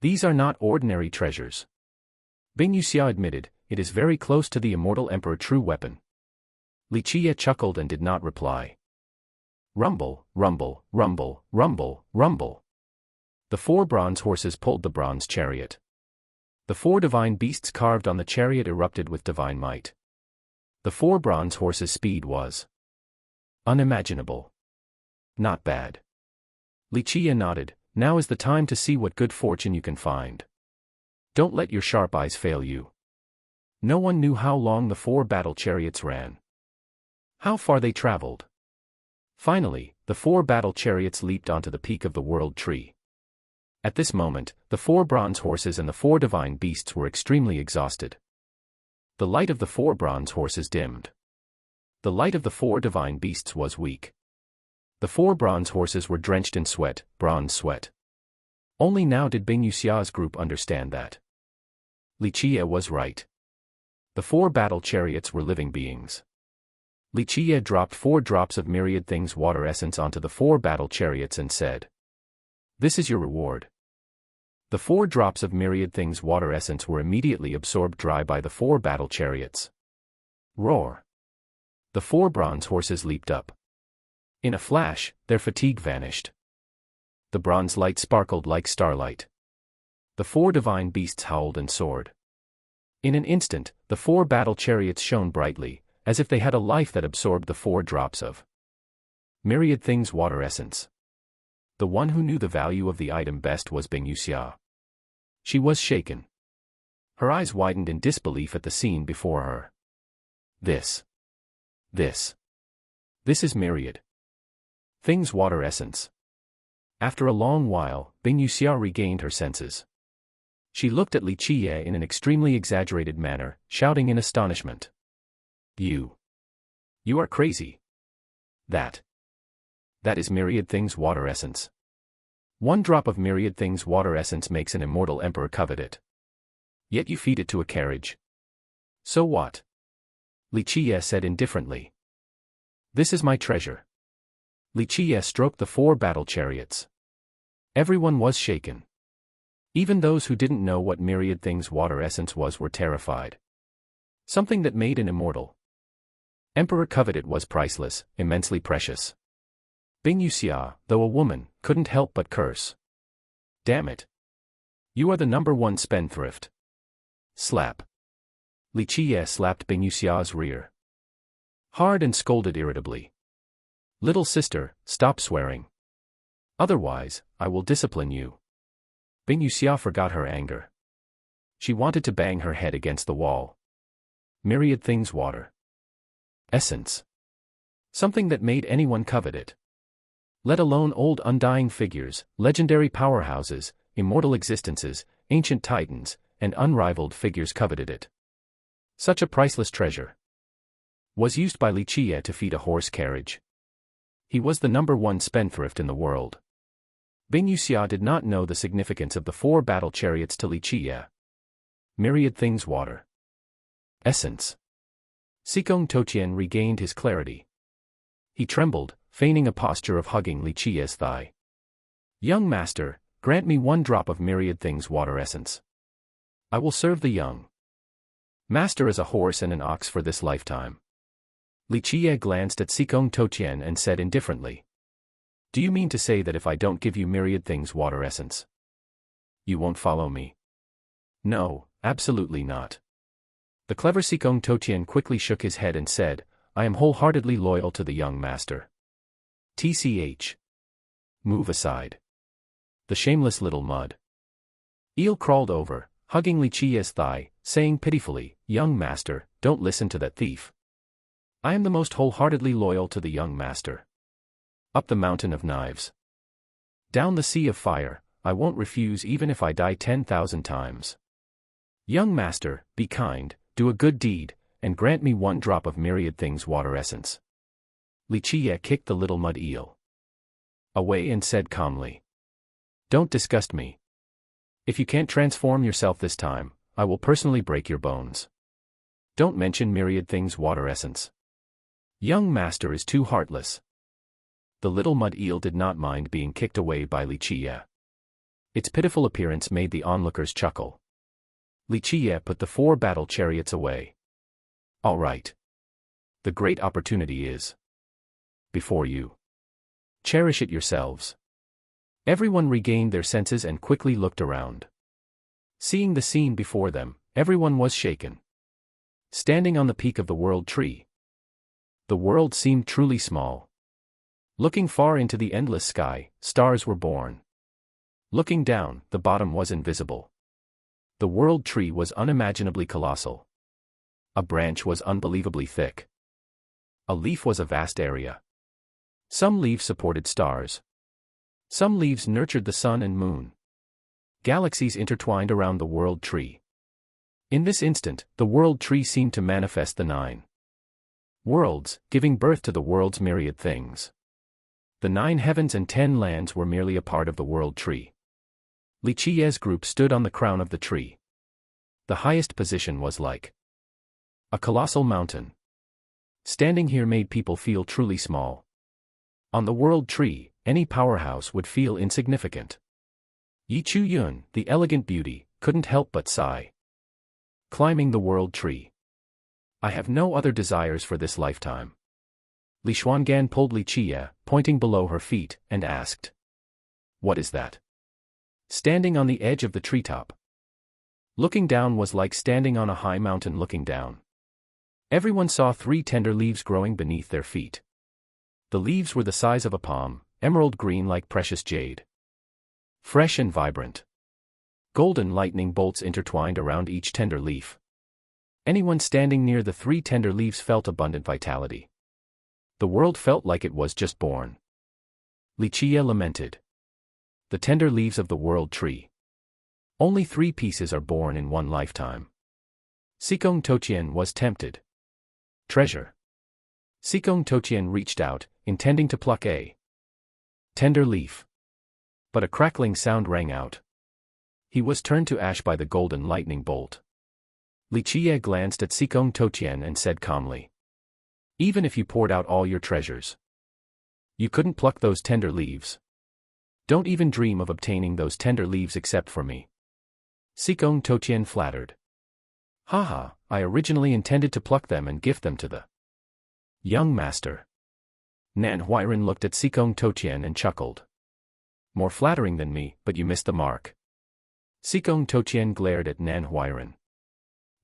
These are not ordinary treasures. Bing Yuxia admitted, it is very close to the Immortal Emperor true weapon. Li Qiye chuckled and did not reply. Rumble, rumble, rumble, rumble, rumble. The 4 bronze horses pulled the bronze chariot. The 4 divine beasts carved on the chariot erupted with divine might. The 4 bronze horses' speed was unimaginable. Not bad. Li Qiye nodded, now is the time to see what good fortune you can find. Don't let your sharp eyes fail you. No one knew how long the 4 battle chariots ran. How far they traveled. Finally, the 4 battle chariots leaped onto the peak of the world tree. At this moment, the 4 bronze horses and the 4 divine beasts were extremely exhausted. The light of the 4 bronze horses dimmed. The light of the 4 divine beasts was weak. The 4 bronze horses were drenched in sweat, bronze sweat. Only now did Bing Yuxia's group understand that Li Qiye was right. The 4 battle chariots were living beings. Li Qiye dropped 4 drops of myriad things water essence onto the 4 battle chariots and said, "This is your reward." The 4 drops of myriad things water essence were immediately absorbed dry by the 4 battle chariots. Roar! The 4 bronze horses leaped up. In a flash, their fatigue vanished. The bronze light sparkled like starlight. The 4 divine beasts howled and soared. In an instant, the 4 battle chariots shone brightly, as if they had a life that absorbed the 4 drops of myriad things water essence. The one who knew the value of the item best was Bing Yuxia. She was shaken. Her eyes widened in disbelief at the scene before her. This is myriad things water essence. After a long while, Bing Yuxia regained her senses. She looked at Li Qiye in an extremely exaggerated manner, shouting in astonishment. You are crazy. That is myriad things water essence. 1 drop of myriad things water essence makes an immortal emperor covet it. Yet you feed it to a carriage. So what? Li Qiye said indifferently. This is my treasure. Li Qiye stroked the 4 battle chariots. Everyone was shaken. Even those who didn't know what myriad things water essence was were terrified. Something that made an immortal emperor covet it was priceless, immensely precious. Bing Yuxia, though a woman, couldn't help but curse. Damn it. You are the #1 spendthrift. Slap. Li Qiye slapped Bing Yuxia's rear hard and scolded irritably. Little sister, stop swearing. Otherwise, I will discipline you. Bing Yuxia forgot her anger. She wanted to bang her head against the wall. Myriad things water essence. Something that made anyone covet it. Let alone old undying figures, legendary powerhouses, immortal existences, ancient titans, and unrivaled figures coveted it. Such a priceless treasure was used by Li Qiye to feed a horse carriage. He was the #1 spendthrift in the world. Bing Yuxia did not know the significance of the 4 battle chariots to Li Qiye. Myriad things water. Essence. Sikong Toqian regained his clarity. He trembled, feigning a posture of hugging Li Qiye's thigh. Young master, grant me 1 drop of myriad things water essence. I will serve the young master as a horse and an ox for this lifetime. Li Qiye glanced at Sikong Toqian and said indifferently. Do you mean to say that if I don't give you myriad things water essence, you won't follow me? No, absolutely not. The clever Sikong Toqian quickly shook his head and said, I am wholeheartedly loyal to the young master. TCH. Move aside. The shameless little mud eel crawled over, hugging Li Qiye's thigh, saying pitifully, Young master, don't listen to that thief. I am the most wholeheartedly loyal to the young master. Up the mountain of knives, down the sea of fire, I won't refuse even if I die 10,000 times. Young master, be kind, do a good deed, and grant me 1 drop of myriad things water essence. Li Qiye kicked the little mud eel away and said calmly. Don't disgust me. If you can't transform yourself this time, I will personally break your bones. Don't mention myriad things water essence. Young master is too heartless. The little mud eel did not mind being kicked away by Li Qiye. Its pitiful appearance made the onlookers chuckle. Li Qiye put the 4 battle chariots away. All right. The great opportunity is before you. Cherish it yourselves. Everyone regained their senses and quickly looked around. Seeing the scene before them, everyone was shaken. Standing on the peak of the world tree, the world seemed truly small. Looking far into the endless sky, stars were born. Looking down, the bottom was invisible. The world tree was unimaginably colossal. A branch was unbelievably thick. A leaf was a vast area. Some leaves supported stars. Some leaves nurtured the sun and moon. Galaxies intertwined around the world tree. In this instant, the world tree seemed to manifest the 9 worlds, giving birth to the world's myriad things. The 9 heavens and 10 lands were merely a part of the world tree. Li Qiye's group stood on the crown of the tree. The highest position was like a colossal mountain. Standing here made people feel truly small. On the world tree, any powerhouse would feel insignificant. Yi Chu Yun, the elegant beauty, couldn't help but sigh. Climbing the world tree. I have no other desires for this lifetime. Li Xuangan pulled Li Qiye, pointing below her feet, and asked. What is that? Standing on the edge of the treetop. Looking down was like standing on a high mountain looking down. Everyone saw 3 tender leaves growing beneath their feet. The leaves were the size of a palm, emerald green like precious jade. Fresh and vibrant. Golden lightning bolts intertwined around each tender leaf. Anyone standing near the 3 tender leaves felt abundant vitality. The world felt like it was just born. Li Qiye lamented. The tender leaves of the world tree. Only 3 pieces are born in 1 lifetime. Sikong Toqian was tempted. Treasure. Sikong Toqian reached out, intending to pluck a tender leaf. But a crackling sound rang out. He was turned to ash by the golden lightning bolt. Li Qiye glanced at Sikong Toqian and said calmly. Even if you poured out all your treasures, you couldn't pluck those tender leaves. Don't even dream of obtaining those tender leaves except for me. Sikong Toqian flattered. Haha, I originally intended to pluck them and gift them to the young master. Nan Huiran looked at Sikong Toqian and chuckled. More flattering than me, but you missed the mark. Sikong Toqian glared at Nan Huiran.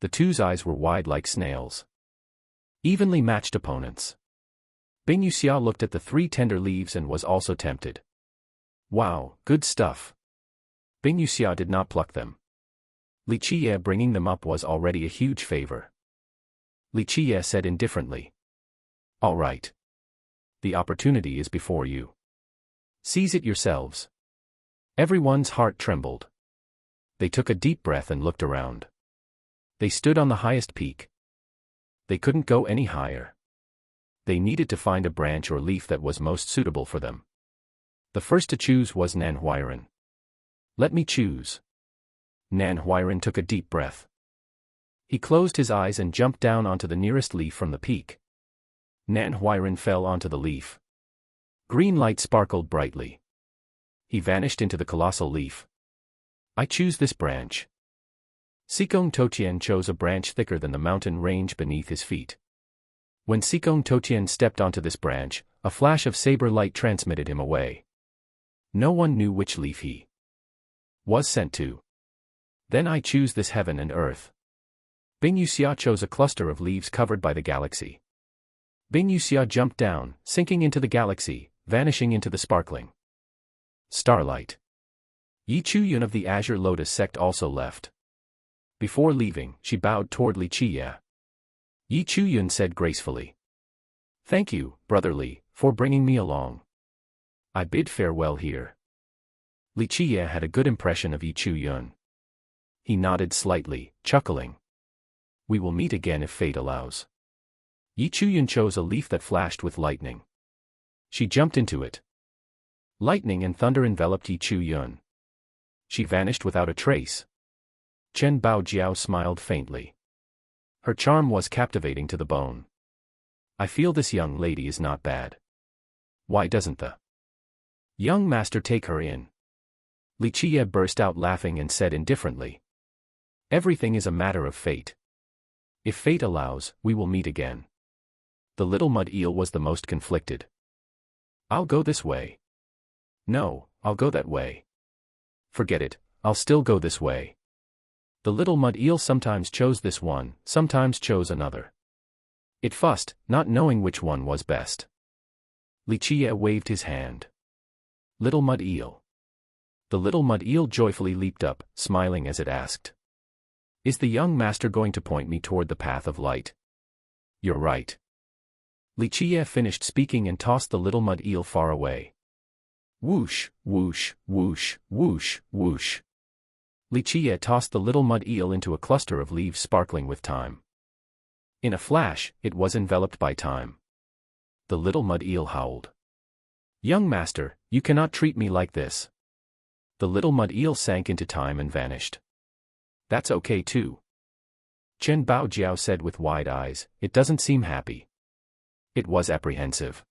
The two's eyes were wide like snails. Evenly matched opponents. Bing Yuxia looked at the 3 tender leaves and was also tempted. Wow, good stuff. Bing Yuxia did not pluck them. Li Qiye bringing them up was already a huge favor. Li Qiye said indifferently. All right. The opportunity is before you. Seize it yourselves. Everyone's heart trembled. They took a deep breath and looked around. They stood on the highest peak. They couldn't go any higher. They needed to find a branch or leaf that was most suitable for them. The first to choose was Nan Huiran. Let me choose. Nan Huiran took a deep breath. He closed his eyes and jumped down onto the nearest leaf from the peak. Nan Huiran fell onto the leaf. Green light sparkled brightly. He vanished into the colossal leaf. I choose this branch. Sikong Totian chose a branch thicker than the mountain range beneath his feet. When Sikong Totian stepped onto this branch, a flash of saber light transmitted him away. No one knew which leaf he was sent to. Then I choose this heaven and earth. Bing Yuxia chose a cluster of leaves covered by the galaxy. Bing Yuxia jumped down, sinking into the galaxy, vanishing into the sparkling starlight. Yi Chuyun of the Azure Lotus sect also left. Before leaving, she bowed toward Li Qiye. Yi Chuyun said gracefully, "Thank you, Brother Li, for bringing me along. I bid farewell here." Li Qiye had a good impression of Yi Chuyun. He nodded slightly, chuckling. "We will meet again if fate allows." Yi Chuyun chose a leaf that flashed with lightning. She jumped into it. Lightning and thunder enveloped Yi Chuyun. She vanished without a trace. Chen Baojiao smiled faintly. Her charm was captivating to the bone. "I feel this young lady is not bad. Why doesn't the young master take her in?" Li Qiye burst out laughing and said indifferently, "Everything is a matter of fate. If fate allows, we will meet again." The little mud eel was the most conflicted. "I'll go this way." "No, I'll go that way." "Forget it, I'll still go this way." The little mud eel sometimes chose this one, sometimes chose another. It fussed, not knowing which one was best. Li Qiye waved his hand. "Little mud eel." The little mud eel joyfully leaped up, smiling as it asked, "Is the young master going to point me toward the path of light?" "You're right." Li Qiye finished speaking and tossed the little mud eel far away. Whoosh, whoosh, whoosh, whoosh, whoosh. Li Qiye tossed the little mud eel into a cluster of leaves sparkling with time. In a flash, it was enveloped by time. The little mud eel howled. "Young master, you cannot treat me like this." The little mud eel sank into time and vanished. "That's okay too." Chen Baojiao said with wide eyes, "It doesn't seem happy." It was apprehensive.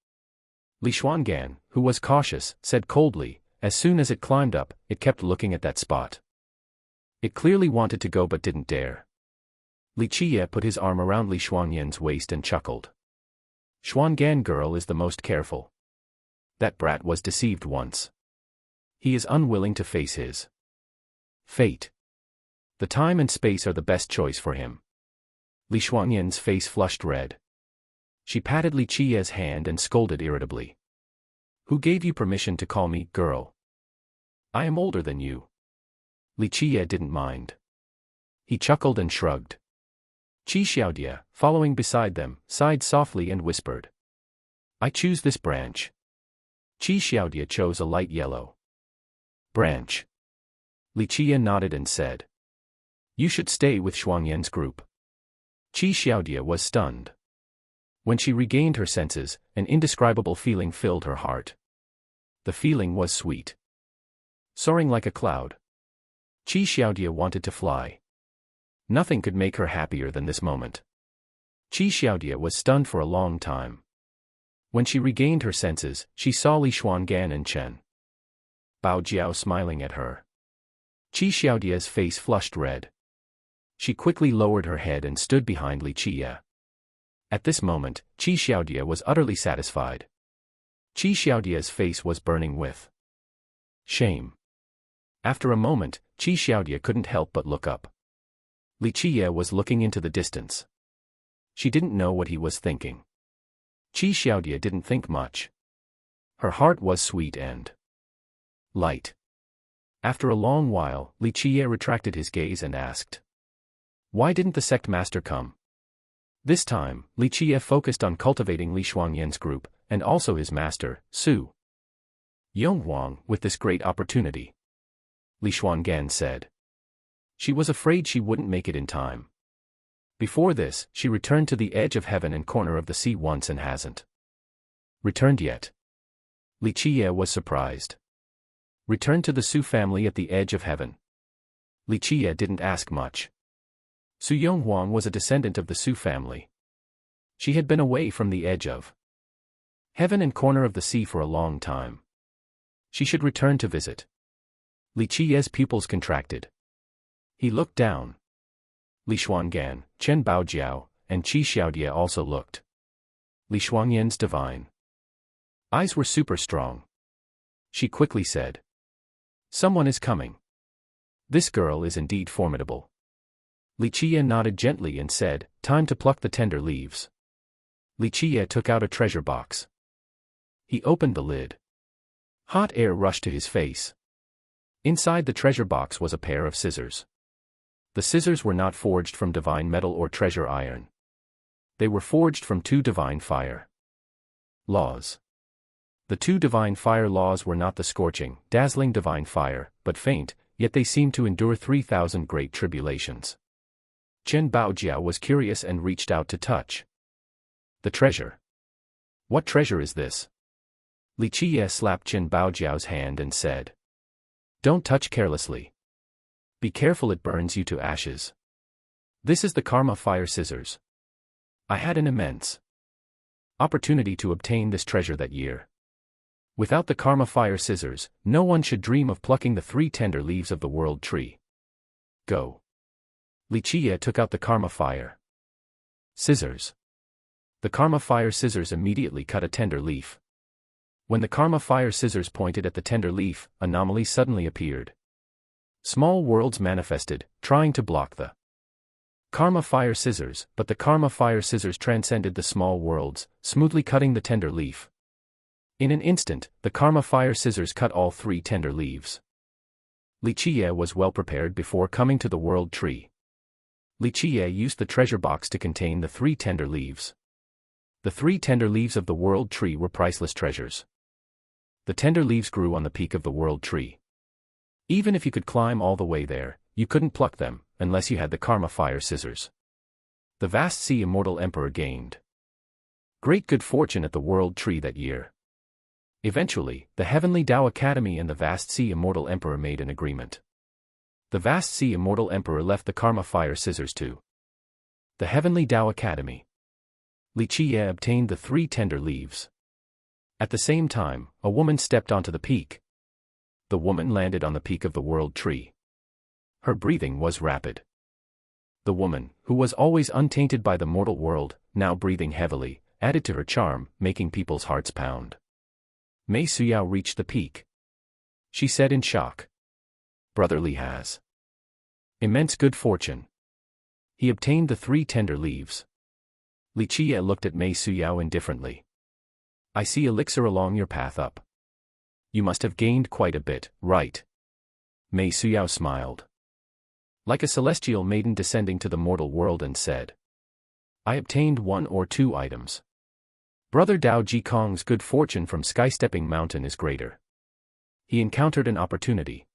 Li Xuangan, who was cautious, said coldly, "As soon as it climbed up, it kept looking at that spot. It clearly wanted to go but didn't dare." Li Qiye put his arm around Li Xuanyan's waist and chuckled. "Xuangan girl is the most careful. That brat was deceived once. He is unwilling to face his fate. The time and space are the best choice for him." Li Xuanyan's face flushed red. She patted Li Qiye's hand and scolded irritably. "Who gave you permission to call me girl? I am older than you." Li Qiye didn't mind. He chuckled and shrugged. Qi Xiaodia, following beside them, sighed softly and whispered, "I choose this branch." Qi Xiaodia chose a light yellow branch. Li Qiye nodded and said, "You should stay with Xuangyan's group." Qi Xiaodia was stunned. When she regained her senses, an indescribable feeling filled her heart. The feeling was sweet. Soaring like a cloud. Qi Xiaodia wanted to fly. Nothing could make her happier than this moment. Qi Xiaodia was stunned for a long time. When she regained her senses, she saw Li Xuangan and Chen Baojiao smiling at her. Qi Xiaodia's face flushed red. She quickly lowered her head and stood behind Li Qiye. At this moment, Qi Xiaodia was utterly satisfied. Qi Xiaodia's face was burning with shame. After a moment, Qi Xiaodia couldn't help but look up. Li Qiye was looking into the distance. She didn't know what he was thinking. Qi Xiaodia didn't think much. Her heart was sweet and light. After a long while, Li Qiye retracted his gaze and asked, "Why didn't the sect master come?" This time, Li Qiye focused on cultivating Li Xuangyan's group, and also his master, Su Yonghuang, with this great opportunity. Li Xuangan said. She was afraid she wouldn't make it in time. Before this, she returned to the edge of heaven and corner of the sea once and hasn't returned yet. Li Qiye was surprised. Returned to the Su family at the edge of heaven. Li Qiye didn't ask much. Su Yonghuang was a descendant of the Su family. She had been away from the edge of heaven and corner of the sea for a long time. She should return to visit. Li Qiye's pupils contracted. He looked down. Li Xuangan, Chen Baojiao, and Qi Xiaodia also looked. Li Shuangyan's divine eyes were super strong. She quickly said, "Someone is coming. This girl is indeed formidable." Li Qiye nodded gently and said, "Time to pluck the tender leaves." Li Qiye took out a treasure box. He opened the lid. Hot air rushed to his face. Inside the treasure box was a pair of scissors. The scissors were not forged from divine metal or treasure iron. They were forged from 2 divine fire laws. The 2 divine fire laws were not the scorching, dazzling divine fire, but faint, yet they seemed to endure 3,000 great tribulations. Chen Baojiao was curious and reached out to touch the treasure. "What treasure is this?" Li Qiye slapped Chen Baojiao's hand and said, "Don't touch carelessly. Be careful, it burns you to ashes. This is the karma fire scissors. I had an immense opportunity to obtain this treasure that year. Without the karma fire scissors, no one should dream of plucking the 3 tender leaves of the world tree. Go." Li Qiye took out the karma fire scissors. The karma fire scissors immediately cut a tender leaf. When the karma fire scissors pointed at the tender leaf, anomalies suddenly appeared. Small worlds manifested, trying to block the karma fire scissors, but the karma fire scissors transcended the small worlds, smoothly cutting the tender leaf. In an instant, the karma fire scissors cut all 3 tender leaves. Li Qiye was well prepared before coming to the world tree. Li Qiye used the treasure box to contain the 3 tender leaves. The 3 tender leaves of the world tree were priceless treasures. The tender leaves grew on the peak of the world tree. Even if you could climb all the way there, you couldn't pluck them, unless you had the karma fire scissors. The vast sea immortal emperor gained great good fortune at the world tree that year. Eventually, the Heavenly Tao Academy and the vast sea immortal emperor made an agreement. The vast sea immortal emperor left the karma fire scissors to the Heavenly Tao Academy. Li Qiye obtained the 3 tender leaves. At the same time, a woman stepped onto the peak. The woman landed on the peak of the world tree. Her breathing was rapid. The woman, who was always untainted by the mortal world, now breathing heavily, added to her charm, making people's hearts pound. Mei Suyao reached the peak. She said in shock, "Brother Li has immense good fortune. He obtained the 3 tender leaves." Li Qiye looked at Mei Suyao indifferently. "I see elixir along your path up. You must have gained quite a bit, right?" Mei Suyao smiled like a celestial maiden descending to the mortal world and said, "I obtained 1 or 2 items. Brother Dao Ji Kong's good fortune from Sky-Stepping Mountain is greater." He encountered an opportunity.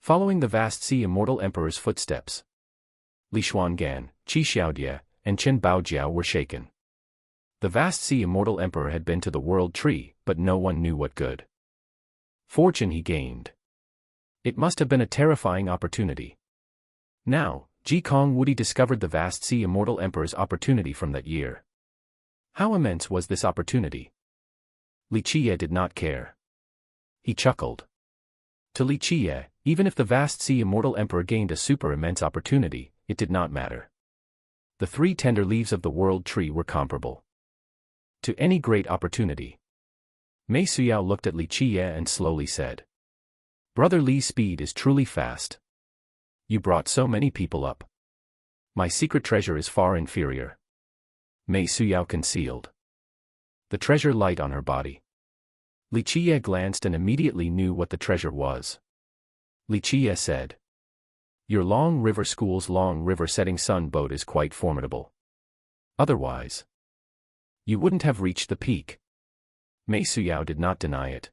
Following the vast sea immortal emperor's footsteps, Li Xuangan, Qi Xiaodia, and Chen Baojiao were shaken. The vast sea immortal emperor had been to the world tree, but no one knew what good fortune he gained. It must have been a terrifying opportunity. Now, Ji Kong Wudi discovered the vast sea immortal emperor's opportunity from that year. How immense was this opportunity? Li Qiye did not care. He chuckled. To Li Qiye, even if the vast sea immortal emperor gained a super immense opportunity, it did not matter. The 3 tender leaves of the world tree were comparable to any great opportunity. Mei Suyao looked at Li Qiye and slowly said, "Brother Li's speed is truly fast. You brought so many people up. My secret treasure is far inferior." Mei Suyao concealed the treasure light on her body. Li Qiye glanced and immediately knew what the treasure was. Li Qiye said, "Your Long River School's Long River Setting Sun boat is quite formidable. Otherwise, you wouldn't have reached the peak." Mei Suyao did not deny it.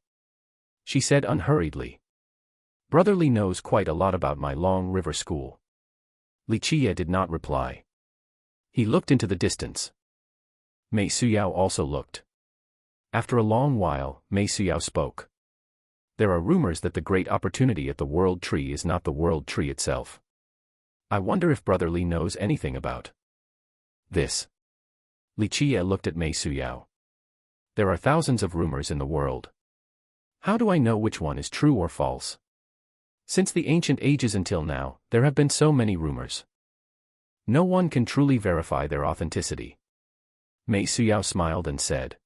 She said unhurriedly, "Brother Li knows quite a lot about my Long River School." Li Qiye did not reply. He looked into the distance. Mei Suyao also looked. After a long while, Mei Suyao spoke. "There are rumors that the great opportunity at the world tree is not the world tree itself. I wonder if Brother Li knows anything about this. Li Qiye looked at Mei Suyao. There are thousands of rumors in the world. How do I know which one is true or false? Since the ancient ages until now, there have been so many rumors. No one can truly verify their authenticity. Mei Suyao smiled and said,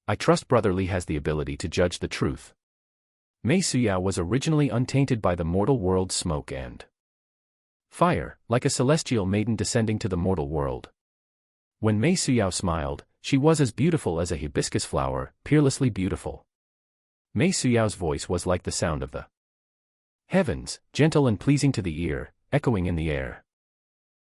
I trust Brother Li has the ability to judge the truth. Mei Suyao was originally untainted by the mortal world's smoke and fire, like a celestial maiden descending to the mortal world. When Mei Suyao smiled, she was as beautiful as a hibiscus flower, peerlessly beautiful. Mei Suyao's voice was like the sound of the heavens, gentle and pleasing to the ear, echoing in the air.